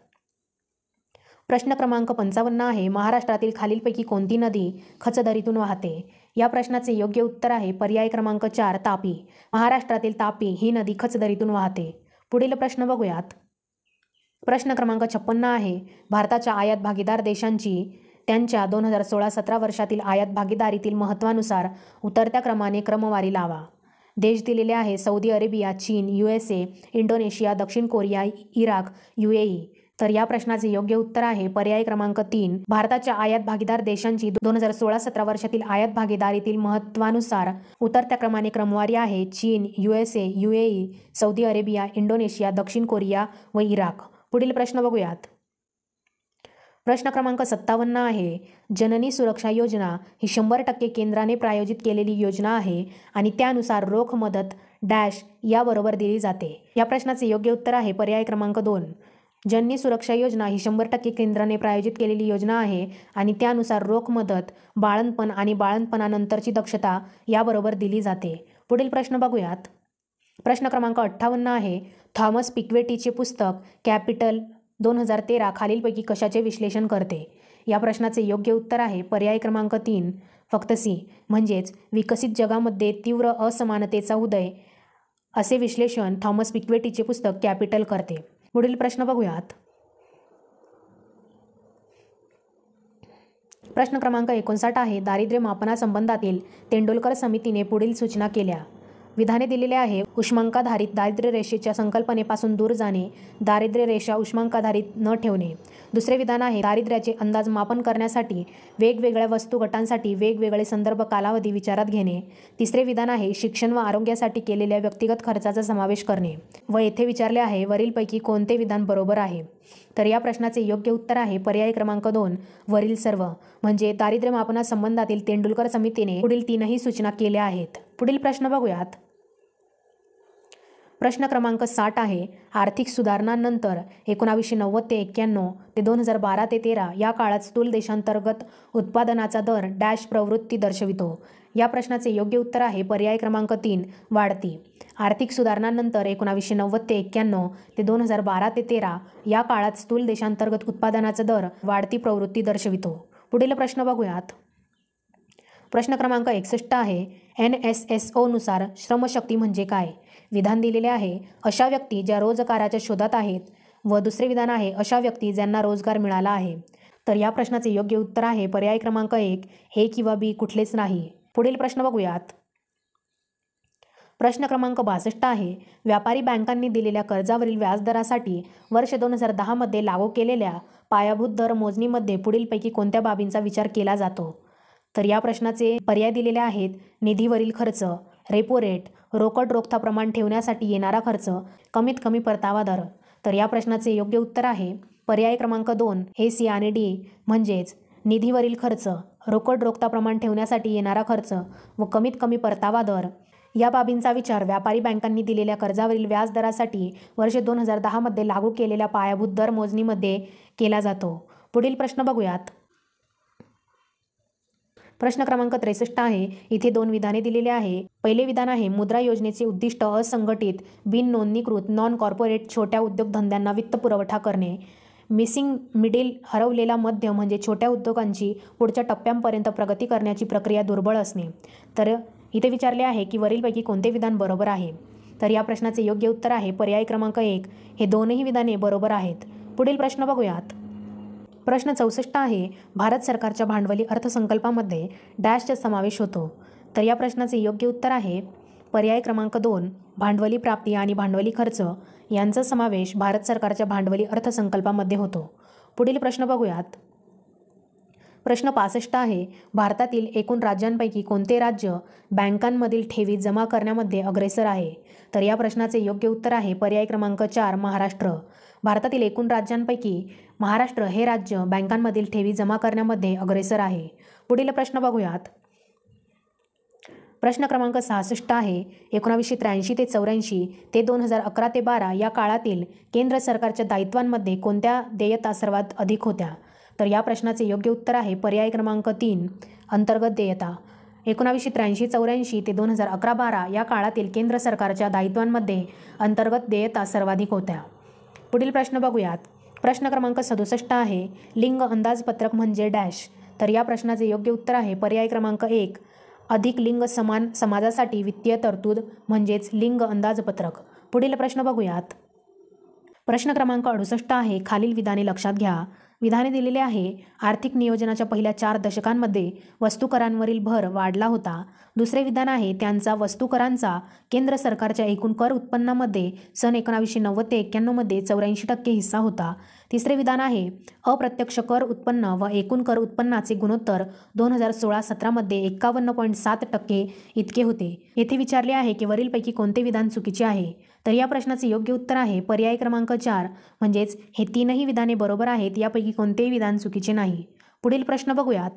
प्रश्न क्रमांक 55 आहे महाराष्ट्रातील खालीलपैकी कोणती नदी खचदरीतून वाहते? या प्रश्नाचे योग्य उत्तर आहे पर्याय क्रमांक 4 तापी। महाराष्ट्रातील तापी ही नदी खचदरीतून वाहते। पुढील प्रश्न बघूयात। प्रश्न क्रमांक 56 आहे भारताच्या आयात भागीदार देशांची त्यांच्या 2016-17 वर्षातील आयात भागीदारीतील महत्त्वानुसार उतरत्या क्रमाने क्रमवारी लावा। देश दिलेले आहे सौदी अरेबिया, चीन, USA, इंडोनेशिया, दक्षिण कोरिया, इराक, UAE। तर या प्रश्नाचे योग्य उत्तर आहे पर्याय क्रमांक 3 भारताच्या आयात भागीदार देशांची 2016-17 वर्षातील आयात भागीदारीतील महत्त्वानुसार उतरत्या क्रमाने क्रमवारी आहे चीन, USA, UAE, Saudi Arabia, Indonesia, दक्षिण कोरिया व इराक। पुढील प्रश्न बघूयात। प्रश्न क्रमांक 57 आहे जननी सुरक्षा योजना ही 100% केंद्राने प्रायोजित केलेली योजना आहे आणि त्यानुसार रोख मदत डॅश याबरोबर दिली जाते। या प्रश्नाचे योग्य उत्तर आहे पर्याय क्रमांक 2 जननी सुरक्षा योजना ही 100% केंद्राने प्रायोजित केलेली योजना आहे आणि त्यानुसार रोख मदत, बाळंतपण आणि बाळंतपणानंतरची दक्षता याबरोबर दिली जाते। पुढील प्रश्न बघूयात। प्रश्न क्रमांक 58 आहे थॉमस पिकवेटीचे पुस्तक कॅपिटल 2013 खालीलपैकी कशाचे विश्लेषण करते? या प्रश्नाचे योग्य उत्तर आहे पर्याय क्रमांक 3 फक्त C म्हणजेच विकसित जगामध्ये तीव्र असमानतेचा उदय असे विश्लेषण थॉमस पिकवेटीचे पुस्तक कॅपिटल करते। पुढील प्रश्न बघूयात। प्रश्न क्रमांक 59 आहे दारिद्र्य मापनासंबंधातील तेंडोलकर समितीने पुढील सूचना केल्या। विधाने दिलेले आहे. उष्मांकाधारित दारिद्र्य रेषेच्या संकल्पनेपासून दूर जाणे, दारिद्र्य रेषा उष्मांकाधारित न ठेवणे. दुसरे विधान आहे दारिद्र्याचे अंदाज मापन करण्यासाठी वेगवेगळ्या वस्तू गटांसाठी वेगवेगळे संदर्भ कालावधी विचारात घेणे. तिसरे विधान आहे शिक्षण व आरोग्यासाठी केलेल्या व्यक्तिगत खर्चाचा समावेश करणे. व येथे विचारले आहे वरीलपैकी कोणते विधान बरोबर आहे. तर या प्रश्नाचे योग्य उत्तर आहे पर्याय क्रमांक 2 वरील सर्व. म्हणजे दारिद्र्य मापनासंबंधातील तेंडुलकर समितीने पुढील 3ही सूचना केल्या आहेत. पुढील प्रश्न बघूयात. प्रश्न क्रमांक 60 आहे. आर्थिक सुधारणांनंतर 1990 ते 91 ते 2012 ते 13 या काळात स्थूल देशांतर्गत उत्पादनाचा दर डॅश प्रवृत्ती दर्शवितो. या प्रश्नाचे योग्य उत्तर आहे पर्याय क्रमांक 3 वाढती. आर्थिक सुधारणांनंतर 1990 ते 91 ते 2012 ते 13 या काळात स्थूल देशांतर्गत उत्पादनाचा दर वाढती प्रवृत्ती दर्शवितो. पुढील प्रश्न बघूयात. प्रश्न क्रमांक 61 आहे. NSSO नुसार श्रमशक्ती म्हणजे काय. विधान दिलेले आहे अशा व्यक्ती ज्या रोजगाराच्या शोधात आहेत व दुसरे विधान आहे अशा व्यक्ती ज्यांना रोजगार मिळाला आहे. तर या प्रश्नाचे योग्य उत्तर आहे पर्याय क्रमांक 1 A किंवा B कुठलेच नाही. पुढील प्रश्न बघूयात. प्रश्न क्रमांक 62 आहे. व्यापारी बँकांनी दिलेल्या कर्जावरील व्याजदरासाठी वर्ष 2010 मध्ये लागू केलेल्या पायाभूत दर मोजणीमध्ये पुढीलपैकी कोणत्या बाबींचा विचार केला जातो. तर या प्रश्नाचे पर्याय दिलेले आहेत. निधीवरील खर्च, रेपो रेट, रोकड रोखता प्रमाण ठेवण्यासाठी येणारा खर्च, कमीत कमी परतावा दर. तर या प्रश्नाचे योग्य उत्तर आहे पर्याय क्रमांक 2 A, C आणि D म्हणजेच निधीवरील खर्च, रोकड रोखता प्रमाण ठेवण्यासाठी येणारा खर्च व कमीत कमी परतावा दर या बाबींचा विचार व्यापारी बँकांनी दिलेल्या कर्जावरील व्याजदरासाठी वर्ष 2010 मध्ये लागू केलेल्या पायाभूत दर मोजणीमध्ये केला जातो. पुढील प्रश्न बघूयात. प्रश्न क्रमांक 63 आहे. इथे 2 विधाने दिलेली आहे. पहिले विधान आहे मुद्रा योजनेचे उद्दिष्ट असंघटित, बिन नोंदणीकृत, नॉन कॉर्पोरेट छोट्या उद्योगधंद्यांना वित्त पुरवठा करणे. मिसिंग मिडिल हरवलेला मध्य म्हणजे छोट्या उद्योगांची पुढच्या टप्प्यांपर्यंत प्रगती करण्याची प्रक्रिया दुर्बळ असणे. तर इथे विचारले आहे की वरीलपैकी कोणते विधान बरोबर आहे. तर या प्रश्नाचे योग्य उत्तर आहे पर्याय क्रमांक 1 हे 2ही विधाने बरोबर आहेत. पुढील प्रश्न बघूयात. प्रश्न 64 आहे. भारत सरकारच्या भांडवली अर्थसंकल्पामध्ये डॅशचा समावेश होतो. तर या प्रश्नाचे योग्य उत्तर आहे पर्याय क्रमांक 2 भांडवली प्राप्ती आणि भांडवली खर्च यांचा समावेश भारत सरकारच्या भांडवली अर्थसंकल्पामध्ये होतो. पुढील प्रश्न बघूयात. प्रश्न 65 आहे. भारतातील एकूण राज्यांपैकी कोणते राज्य बँकांमधील ठेवी जमा करण्यामध्ये अग्रेसर आहे. तर या प्रश्नाचे योग्य उत्तर आहे पर्याय क्रमांक 4 महाराष्ट्र. भारतातील एकूण राज्यांपैकी महाराष्ट्र हे राज्य बँकांमधील ठेवी जमा करण्यामध्ये अग्रेसर आहे. पुढील प्रश्न बघूयात. प्रश्न क्रमांक 66 आहे. 1983 ते 84 ते 2011 ते 12 या काळातील केंद्र सरकारच्या दायित्वांमध्ये कोणत्या देयता सर्वात अधिक होत्या. तर या प्रश्नाचे योग्य उत्तर आहे पर्याय क्रमांक 3 अंतर्गत देयता. 1983-84 ते 2011-12 या काळातील केंद्र सरकारच्या दायित्वांमध्ये अंतर्गत देयता सर्वाधिक होत्या. पुढील प्रश्न बघूयात. प्रश्न क्रमांक 67 आहे. लिंग अंदाजपत्रक म्हणजे डॅश. तर या प्रश्नाचे योग्य उत्तर आहे पर्याय क्रमांक 1 अधिक लिंग समान समाजासाठी वित्तीय तरतूद म्हणजेच लिंग अंदाजपत्रक. पुढील प्रश्न बघूयात. प्रश्न क्रमांक 68 आहे. खालील विधाने लक्षात घ्या. विधाने दिलेले आहे. आर्थिक नियोजनाच्या पहिल्या 4 दशकांमध्ये वस्तुकरांवरील भर वाढला होता. दुसरे विधान आहे त्यांचा वस्तुकरांचा केंद्र सरकारच्या एकूण कर उत्पन्नामध्ये सन 1990 ते 91 मध्ये 84% हिस्सा होता. तिसरे विधान आहे अप्रत्यक्ष कर उत्पन्न व एकूण कर उत्पन्नाचे गुणोत्तर 2016-17 मध्ये 51.7% इतके होते. येथे विचारले आहे की वरीलपैकी कोणते विधान चुकीचे आहे. तर या प्रश्नाचे योग्य उत्तर आहे पर्याय क्रमांक 4 म्हणजेच हे 3ही विधाने बरोबर आहेत. यापैकी कोणतेही विधान चुकीचे नाही. पुढील प्रश्न बघूयात.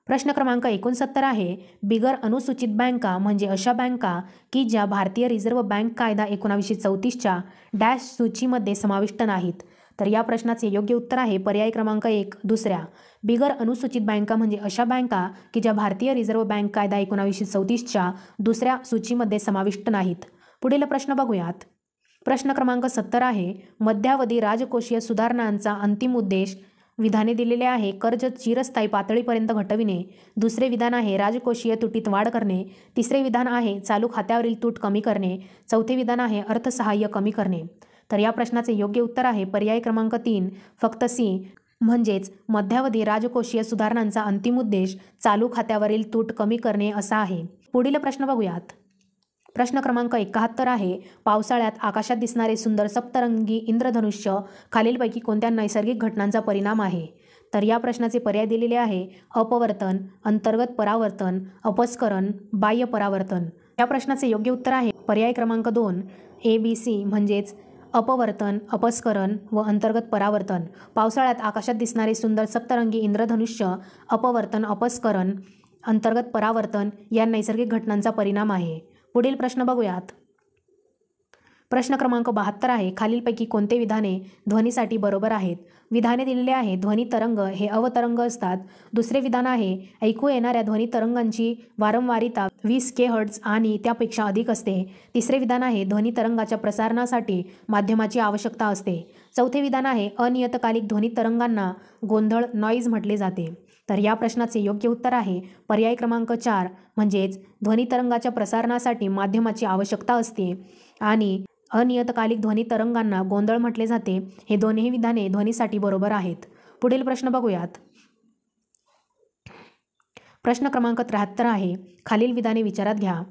प्रश्न क्रमांक 69 आहे. बिगर अनुसूचित बँका म्हणजे अशा बँका की ज्या भारतीय रिझर्व्ह बँक कायदा 1934च्या डॅश सूचीमध्ये समाविष्ट नाहीत. तर या प्रश्नाचे योग्य उत्तर आहे पर्याय क्रमांक 1 दुसऱ्या. बिगर अनुसूचित बँका म्हणजे अशा बँका की ज्या भारतीय रिझर्व्ह बँक कायदा 1934च्या दुसऱ्या सूचीमध्ये समाविष्ट नाहीत. पुढील प्रश्न बघूयात. प्रश्न क्रमांक 70 आहे. मध्यावधी राजकोषीय सुधारणांचा अंतिम उद्देश. विधाने दिलेले आहे कर्ज चिरस्थायी पातळीपर्यंत घटविणे. दुसरे विधान आहे राजकोषीय तुटीत वाढ करणे. तिसरे विधान आहे चालू खात्यावरील तूट कमी करणे. चौथे विधान आहे अर्थसहाय्य कमी करणे. तर या प्रश्नाचे योग्य उत्तर आहे पर्याय क्रमांक 3 फक्त C म्हणजेच मध्यावधी राजकोषीय सुधारणांचा अंतिम उद्देश चालू खात्यावरील तूट कमी करणे असा आहे. पुढील प्रश्न बघूयात. प्रश्न क्रमांक 71 आहे, पावसाळ्यात आकाशात दिसणारे सुंदर सप्तरंगी इंद्रधनुष्य खालीलपैकी कोणत्या नैसर्गिक घटनांचा परिणाम आहे? तर या प्रश्नाचे पर्याय दिलेले आहे अपवर्तन, अंतर्गत परावर्तन, अपस्करण, बाह्य परावर्तन. या प्रश्नाचे योग्य उत्तर आहे पर्याय क्रमांक 2 ABC म्हणजेच अपवर्तन, अपस्करण व अंतर्गत परावर्तन. पावसाळ्यात आकाशात दिसणारे सुंदर सप्तरंगी इंद्रधनुष्य अपवर्तन, अपस्करण, अंतर्गत परावर्तन या नैसर्गिक घटनांचा परिणाम आहे. पुढील प्रश्न बघूयात. प्रश्न क्रमांक 72 आहे, खालीलपैकी कोणते विधाने ध्वनीसाठी बरोबर आहेत? विधाने दिलेले आहे ध्वनी तरंग हे अवतरंग असतात. दुसरे विधान आहे ऐकू येणाऱ्या ध्वनी तरंगांची वारंवारिता 20 kHz आणि त्यापेक्षा अधिक असते. तिसरे विधान आहे ध्वनी तरंगाच्या प्रसारणासाठी माध्यमाची आवश्यकता असते. चौथे विधान आहे अनियतकालिक ध्वनी तरंगांना गोंधळ नॉईज म्हटले जाते. तर या प्रश्नाचे योग्य उत्तर आहे पर्याय क्रमांक 4 म्हणजेच ध्वनी तरंगाच्या प्रसारणासाठी माध्यमाची आवश्यकता असते आणि अनियतकालिक ध्वनी तरंगांना गोंधळ म्हटले जाते. हे दोन्ही विधाने ध्वनीसाठी बरोबर आहेत. पुढील प्रश्न बघूयात. प्रश्न क्रमांक 73 आहे, खालील विधाने विचारात घ्या.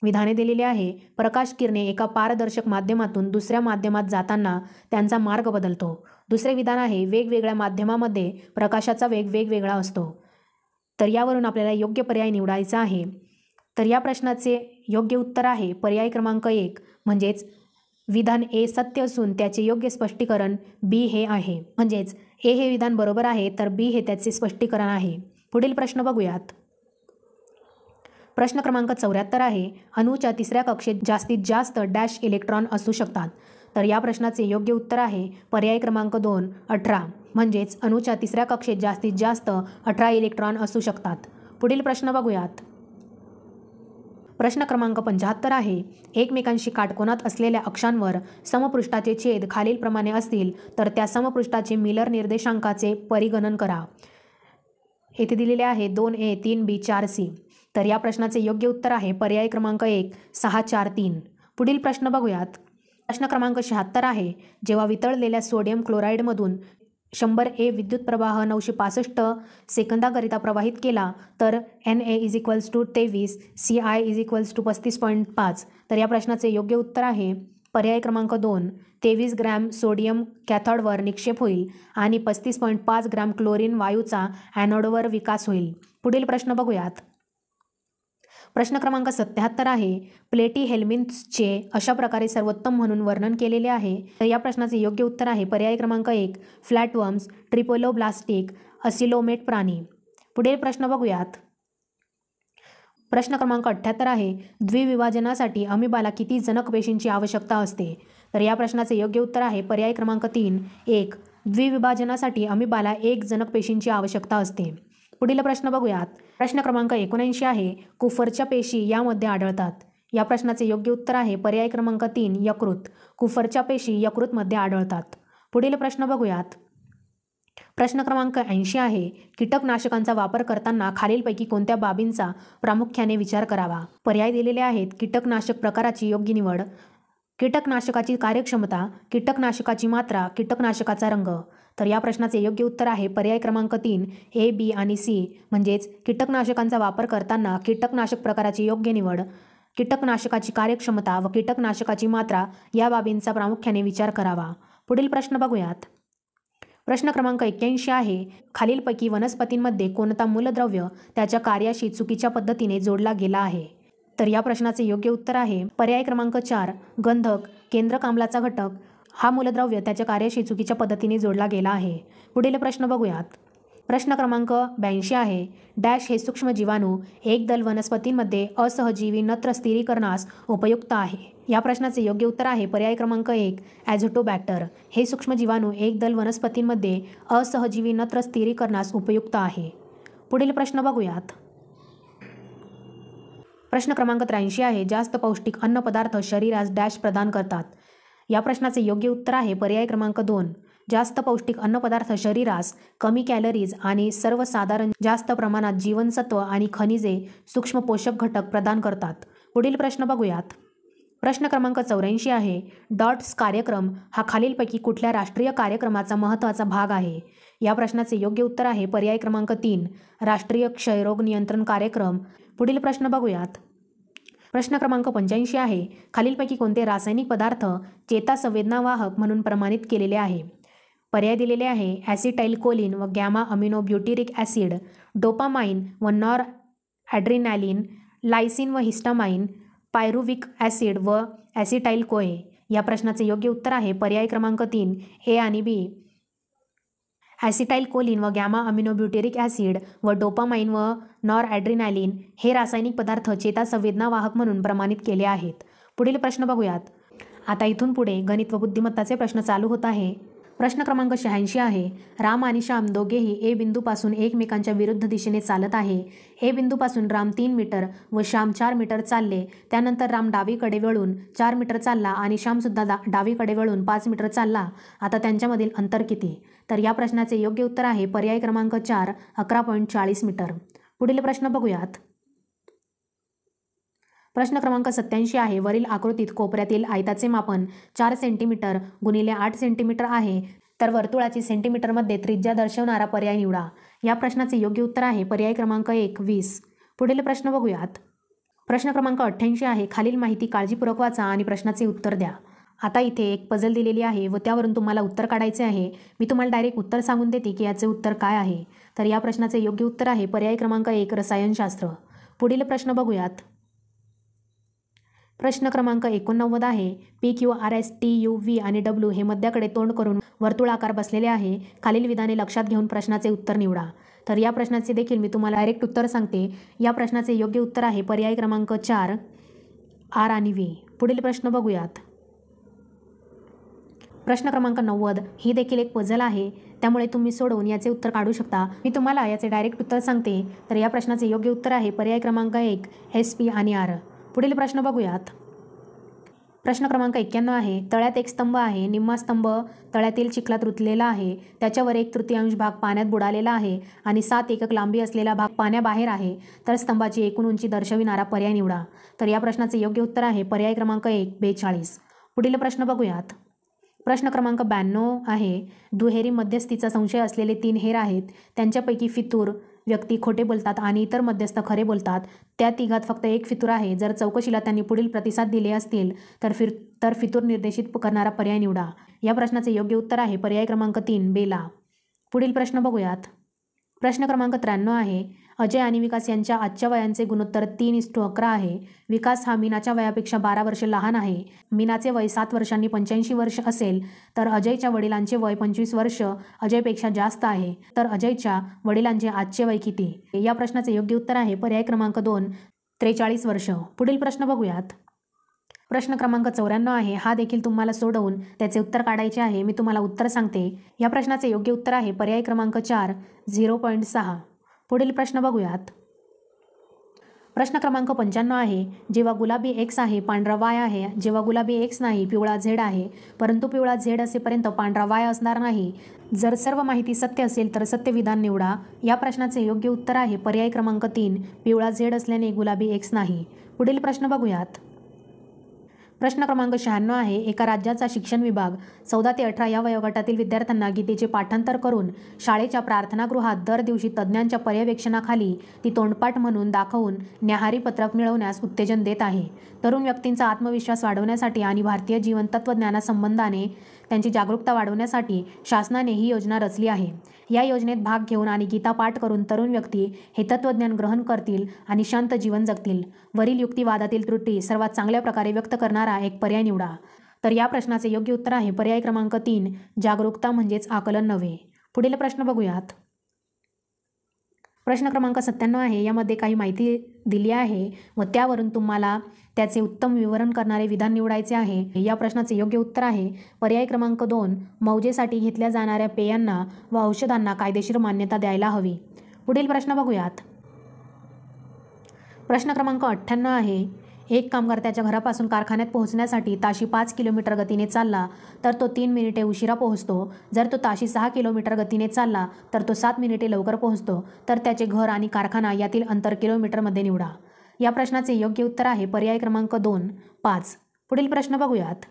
विधाने दिलेली आहे प्रकाश किरणे एका पारदर्शक माध्यमातून दुसऱ्या माध्यमात जाताना त्यांचा मार्ग बदलतो. दुसरे विधान आहे वेगवेगळ्या माध्यमामध्ये प्रकाशाचा वेग वेगवेगळा असतो. तर यावरून आपल्याला योग्य पर्याय निवडायचा आहे. तर या प्रश्नाचे योग्य उत्तर आहे पर्याय क्रमांक 1 म्हणजेच विधान ए सत्य असून त्याचे योग्य स्पष्टीकरण बी हे आहे. म्हणजेच ए हे विधान बरोबर आहे तर बी हे त्याचे स्पष्टीकरण आहे. पुढील प्रश्न बघूयात. प्रश्न क्रमांक 74 आहे, अणूच्या तिसऱ्या कक्षेत जास्तीत जास्त डॅश इलेक्ट्रॉन असू शकतात. तर या प्रश्नाचे योग्य उत्तर आहे पर्याय क्रमांक 2 18. म्हणजेच अणूच्या तिसऱ्या कक्षेत जास्तीत जास्त 18 इलेक्ट्रॉन असू शकतात. पुढील प्रश्न बघूयात. प्रश्न क्रमांक 75 आहे, एकमेकांशी काटकोनात असलेल्या अक्षांवर समपृष्ठाचे छेद खालीलप्रमाणे असतील तर त्या समपृष्ठाचे मिलर निर्देशांकाचे परिगणन करा. येथे दिलेले आहे 2A 3B 4C. तर या प्रश्नाचे योग्य उत्तर आहे पर्याय क्रमांक 1 6 4 3. पुढील प्रश्न बघूयात. प्रश्न क्रमांक 76 आहे, जेव्हा वितळलेल्या सोडियम क्लोराईडमधून 100A विद्युत प्रवाह 965 सेकंदाकरिता प्रवाहित केला तर Na = 23, Ci = 35.5. तर या प्रश्नाचे योग्य उत्तर आहे पर्याय क्रमांक 2 23 ग्रॅम सोडियम कॅथोडवर निक्षेप होईल आणि 35.5 ग्रॅम क्लोरीन वायूचा ॲनोडवर विकास होईल. पुढील प्रश्न बघूयात. प्रश्न क्रमांक 77 आहे, प्लेटी हेल्मिन्थ्सचे अशा प्रकारे सर्वोत्तम म्हणून वर्णन केलेले आहे. तर या प्रश्नाचे योग्य उत्तर आहे पर्याय क्रमांक 1 फ्लॅटवर्म्स, ट्रिपोलोब्लास्टिक, असिलोमेट प्राणी. पुढील प्रश्न बघूयात. प्रश्न क्रमांक 78 आहे, द्विविभाजनासाठी अमिबाला किती जनक पेशींची आवश्यकता असते? तर या प्रश्नाचे योग्य उत्तर आहे पर्याय क्रमांक 3 1. द्विविभाजनासाठी अमिबाला 1 जनक पेशींची आवश्यकता असते. पुढील प्रश्न बघूयात. प्रश्न क्रमांक 79 आहे, कुफरच्या पेशी यामध्ये आढळतात. या प्रश्नाचे योग्य उत्तर आहे पर्याय क्रमांक 3 यकृत. कुफरच्या पेशी यकृतमध्ये आढळतात. पुढील प्रश्न बघूयात. प्रश्न क्रमांक 80 आहे, कीटकनाशकांचा वापर करताना खालीलपैकी कोणत्या बाबींचा प्रामुख्याने विचार करावा? पर्याय दिलेले आहेत कीटकनाशक प्रकाराची योग्य निवड, कीटकनाशकाची कार्यक्षमता, कीटकनाशकाची मात्रा, कीटकनाशकाचा रंग. तर या प्रश्नाचे योग्य उत्तर आहे पर्याय क्रमांक 3 A, B आणि C. म्हणजेच कीटकनाशकांचा वापर करताना कीटकनाशक प्रकाराची योग्य निवड, कीटकनाशकाची कार्यक्षमता व कीटकनाशकाची मात्रा या बाबींचा प्रामुख्याने विचार करावा. पुढील प्रश्न बघूयात. प्रश्न क्रमांक 81 आहे, खालीलपैकी वनस्पतींमध्ये कोणता मूलद्रव्य त्याच्या कार्याशी चुकीच्या पद्धतीने जोडला गेला आहे? तर या प्रश्नाचे योग्य उत्तर आहे पर्याय क्रमांक 4 गंधक. केंद्रक आम्लाचा घटक हा मूलद्रव्य त्याच्या कार्याशी चुकीच्या पद्धतीने जोडला गेला आहे. पुढील प्रश्न बघूयात. प्रश्न क्रमांक 82 आहे, डॅश हे सूक्ष्म जीवाणू एकदल वनस्पतींमध्ये असहजीवी नत्र स्थिरीकरणास उपयुक्त आहे. या प्रश्नाचे योग्य उत्तर आहे पर्याय क्रमांक 1 ॲझोटोबॅक्टर. हे सूक्ष्म जीवाणू एकदल वनस्पतींमध्ये असहजीवी नत्र स्थिरीकरणास उपयुक्त आहे. पुढील प्रश्न बघूयात. प्रश्न क्रमांक 83 आहे, जास्त पौष्टिक अन्नपदार्थ शरीरास डॅश प्रदान करतात. या प्रश्नाचे योग्य उत्तर आहे पर्याय क्रमांक 2 जास्त पौष्टिक अन्नपदार्थ शरीरास कमी कॅलरीज आणि सर्वसाधारण जास्त प्रमाणात जीवनसत्व आणि खनिजे, सूक्ष्म पोषक घटक प्रदान करतात. पुढील प्रश्न बघूयात. प्रश्न क्रमांक 84 आहे, डॉट्स कार्यक्रम हा खालीलपैकी कुठल्या राष्ट्रीय कार्यक्रमाचा महत्त्वाचा भाग आहे? या प्रश्नाचे योग्य उत्तर आहे पर्याय क्रमांक 3 राष्ट्रीय क्षयरोग नियंत्रण कार्यक्रम. पुढील प्रश्न बघूयात. प्रश्न क्रमांक 85 आहे, खालीलपैकी कोणते रासायनिक पदार्थ चेतासंवेदनावाहक म्हणून प्रमाणित केलेले आहे? पर्याय दिलेले आहे ॲसिटाइलकोलिन व गॅमा अमिनो ब्युटिरिक ॲसिड, डोपामाइन व नॉर ॲड्रिनॅलिन, लायसिन व हिस्टामाइन, पायरुविक ॲसिड व ॲसिटाइलकोए. या प्रश्नाचे योग्य उत्तर आहे पर्याय क्रमांक 3 ए आणि बी. ॲसिटाइलकोलिन व गॅमा अमिनो ब्युटिरिक ॲसिड व डोपामाइन व नॉर ॲड्रिनॅलिन हे रासायनिक पदार्थ चेतासंवेदनावाहक म्हणून प्रमाणित केले आहेत. पुढील प्रश्न बघूयात. आता इथून पुढे गणित व बुद्धिमत्ताचे प्रश्न चालू होत आहे. प्रश्न क्रमांक 86 आहे, राम आणि श्याम दोघेही ए बिंदूपासून एकमेकांच्या विरुद्ध दिशेने चालत आहे. ए बिंदूपासून राम 3 मीटर व श्याम 4 मीटर चालले. त्यानंतर राम डावीकडे वळून 4 मीटर चालला आणि श्यामसुद्धा डावीकडे वळून 5 मीटर चालला. आता त्यांच्यामधील अंतर किती? तर या प्रश्नाचे योग्य उत्तर आहे पर्याय क्रमांक 4 11.40 मीटर. पुढील प्रश्न बघूयात. प्रश्न क्रमांक 87 आहे, वरील आकृतीत कोपऱ्यातील आयताचे मापन 4 सेंटीमीटर गुणिले 8 सेंटीमीटर आहे, तर वर्तुळाची सेंटीमीटरमध्ये त्रिज्या दर्शवणारा पर्याय निवडा. या प्रश्नाचे योग्य उत्तर आहे पर्याय क्रमांक 1 20. पुढील प्रश्न बघूयात. प्रश्न क्रमांक 88 आहे, खालील माहिती काळजीपूर्वक वाचा आणि प्रश्नाचे उत्तर द्या. आता इथे एक पझल दिलेली आहे व त्यावरून तुम्हाला उत्तर काढायचे आहे. मी तुम्हाला डायरेक्ट उत्तर सांगून देते की याचे उत्तर काय आहे. तर या प्रश्नाचे योग्य उत्तर आहे पर्याय क्रमांक 1 रसायनशास्त्र. पुढील प्रश्न बघूयात. प्रश्न क्रमांक 89 आहे, PQRSTUV आणि W हे मध्याकडे तोंड करून वर्तुळाकार बसलेले आहे. खालील विधाने लक्षात घेऊन प्रश्नाचे उत्तर निवडा. तर या प्रश्नाचे देखील मी तुम्हाला डायरेक्ट उत्तर सांगते. या प्रश्नाचे योग्य उत्तर आहे पर्याय क्रमांक 4 R आणि V. पुढील प्रश्न बघूयात. प्रश्न क्रमांक 90 ही देखील एक पझल आहे, त्यामुळे तुम्ही सोडवून याचे उत्तर काढू शकता. मी तुम्हाला याचे डायरेक्ट उत्तर सांगते. तर या प्रश्नाचे योग्य उत्तर आहे पर्याय क्रमांक 1 SP आणि R. पुढील प्रश्न बघूयात. प्रश्न क्रमांक 91 आहे, तळ्यात एक स्तंभ आहे. निम्मा स्तंभ तळ्यातील चिखलात रुतलेला आहे. त्याच्यावर 1/3 भाग पाण्यात बुडालेला आहे आणि 7 एकक लांबी असलेला भाग पाण्याबाहेर आहे. तर स्तंभाची एकूण उंची दर्शविणारा पर्याय निवडा. तर या प्रश्नाचे योग्य उत्तर आहे पर्याय क्रमांक 1 42. पुढील प्रश्न बघूयात. प्रश्न क्रमांक 92 आहे, दुहेरी मध्यस्थीचा संशय असलेले 3 हेर आहेत. त्यांच्यापैकी फितूर व्यक्ती खोटे बोलतात आणि इतर मध्यस्थ खरे बोलतात. त्या तिघात फक्त एक फितूर आहे. जर चौकशीला त्यांनी पुढील प्रतिसाद दिले असतील तर फितूर निर्देशित करणारा पर्याय निवडा. या प्रश्नाचे योग्य उत्तर आहे पर्याय क्रमांक 3 बेला. पुढील प्रश्न बघूयात. प्रश्न क्रमांक 93 आहे, अजय आणि विकास यांच्या आजच्या वयांचे गुणोत्तर 3:11 आहे. विकास हा मीनाच्या वयापेक्षा 12 वर्षे लहान आहे. मीनाचे वय 7 वर्षांनी 85 वर्ष असेल तर अजयच्या वडिलांचे वय 25 वर्ष अजयपेक्षा जास्त आहे. तर अजयच्या वडिलांचे आजचे वय किती? या प्रश्नाचे योग्य उत्तर आहे पर्याय क्रमांक 2 43 वर्ष. पुढील प्रश्न बघूयात. प्रश्न क्रमांक 94 आहे, हा देखील तुम्हाला सोडवून त्याचे उत्तर काढायचे आहे. मी तुम्हाला उत्तर सांगते. या प्रश्नाचे योग्य उत्तर आहे पर्याय क्रमांक 4 0.6. पुढील प्रश्न बघूयात. प्रश्न क्रमांक 95 आहे, जेव्हा गुलाबी X आहे पांढरा Y आहे, जेव्हा गुलाबी X नाही पिवळा Z आहे, परंतु पिवळा Z असेपर्यंत पांढरा Y असणार नाही. जर सर्व माहिती सत्य असेल तर सत्य विधान निवडा. या प्रश्नाचे योग्य उत्तर आहे पर्याय क्रमांक 3 पिवळा Z असल्याने गुलाबी X नाही. पुढील प्रश्न बघूयात. प्रश्न क्रमांक 96 आहे, एका राज्याचा शिक्षण विभाग 14 ते 18 या वयोगटातील विद्यार्थ्यांना गीतेचे पाठांतर करून शाळेच्या प्रार्थनागृहात दर दिवशी तज्ज्ञांच्या पर्यवेक्षणाखाली ती तोंडपाठ म्हणून दाखवून न्याहारी पत्रक मिळवण्यास उत्तेजन देत आहे. तरुण व्यक्तींचा आत्मविश्वास वाढवण्यासाठी आणि भारतीय जीवन तत्त्वज्ञानासंबंधाने त्यांची जागरूकता वाढवण्यासाठी शासनाने ही योजना रचली आहे. या योजनेत भाग घेऊन आणि गीता पाठ करून तरुण व्यक्ती हे तत्त्वज्ञान ग्रहण करतील आणि शांत जीवन जगतील. वरील युक्तिवादातील त्रुटी सर्वात चांगल्या प्रकारे व्यक्त करणारा एक पर्याय निवडा. तर या प्रश्नाचे योग्य उत्तर आहे पर्याय क्रमांक 3 जागरूकता म्हणजेच आकलन नव्हे. पुढील प्रश्न बघूयात. प्रश्न क्रमांक 97 आहे, यामध्ये काही माहिती दिली आहे व त्यावरून तुम्हाला त्याचे उत्तम विवरण करणारे विधान निवडायचे आहे. या प्रश्नाचे योग्य उत्तर आहे पर्याय क्रमांक 2 मौजेसाठी घेतल्या जाणाऱ्या पेयांना व औषधांना कायदेशीर मान्यता द्यायला हवी. पुढील प्रश्न बघूयात. प्रश्न क्रमांक 98 आहे, एक कामगार त्याच्या घरापासून कारखान्यात पोहोचण्यासाठी ताशी 5 किलोमीटर गतीने चालला तर तो 3 मिनिटे उशिरा पोहोचतो. जर तो ताशी 6 किलोमीटर गतीने चालला तर तो 7 मिनिटे लवकर पोहोचतो. तर त्याचे घर आणि कारखाना यातील अंतर किलोमीटरमध्ये निवडा. या प्रश्नाचे योग्य उत्तर आहे पर्याय क्रमांक 2 5. पुढील प्रश्न बघूयात.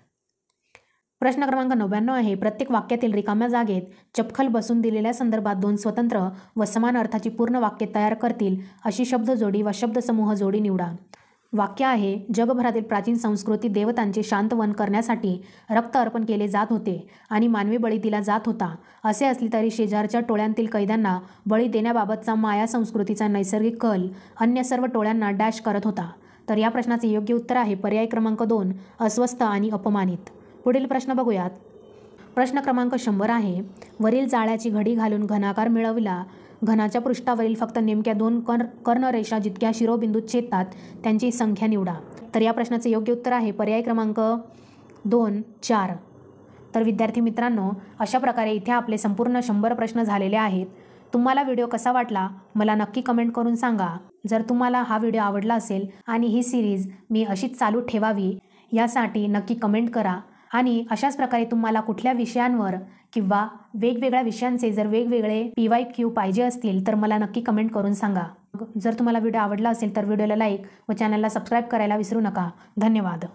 प्रश्न क्रमांक 99 आहे, प्रत्येक वाक्यातील रिकाम्या जागेत चपखल बसून दिलेल्या संदर्भात 2 स्वतंत्र व समान अर्थाची पूर्ण वाक्ये तयार करतील अशी शब्दजोडी व शब्दसमूह जोडी निवडा. वाक्य आहे, जगभरातील प्राचीन संस्कृतीत देवतांचे शांतवन करण्यासाठी रक्त अर्पण केले जात होते आणि मानवी बळी दिला जात होता. असे असले तरी शेजारच्या टोळ्यांतील कैद्यांना बळी देण्याबाबतचा माया संस्कृतीचा नैसर्गिक कल अन्य सर्व टोळ्यांना डॅश करत होता. तर या प्रश्नाचे योग्य उत्तर आहे पर्याय क्रमांक 2, अस्वस्थ आणि अपमानित. पुढील प्रश्न बघूयात. प्रश्न क्रमांक 100 आहे, वरील जाळ्याची घडी घालून घनाकार मिळविला. घनाच्या पृष्ठावरील फक्त नेमक्या 2 कर्णरेषा जितक्या शिरोबिंदूत छेदतात त्यांची संख्या निवडा. तर या प्रश्नाचे योग्य उत्तर आहे पर्याय क्रमांक 2, 4. तर विद्यार्थी मित्रांनो, अशा प्रकारे इथे आपले संपूर्ण 100 प्रश्न झालेले आहेत. तुम्हाला व्हिडिओ कसा वाटला मला नक्की कमेंट करून सांगा. जर तुम्हाला हा व्हिडिओ आवडला असेल आणि ही सिरीज मी अशीच चालू ठेवावी यासाठी नक्की कमेंट करा. आणि अशाच प्रकारे तुम्हाला कुठल्या विषयांवर किंवा वेगवेगळ्या विषयांचे जर वेगवेगळे PYQ पाहिजे असतील तर मला नक्की कमेंट करून सांगा. जर तुम्हाला व्हिडिओ आवडला असेल तर व्हिडिओला लाईक व चॅनलला सबस्क्राईब करायला विसरू नका. धन्यवाद.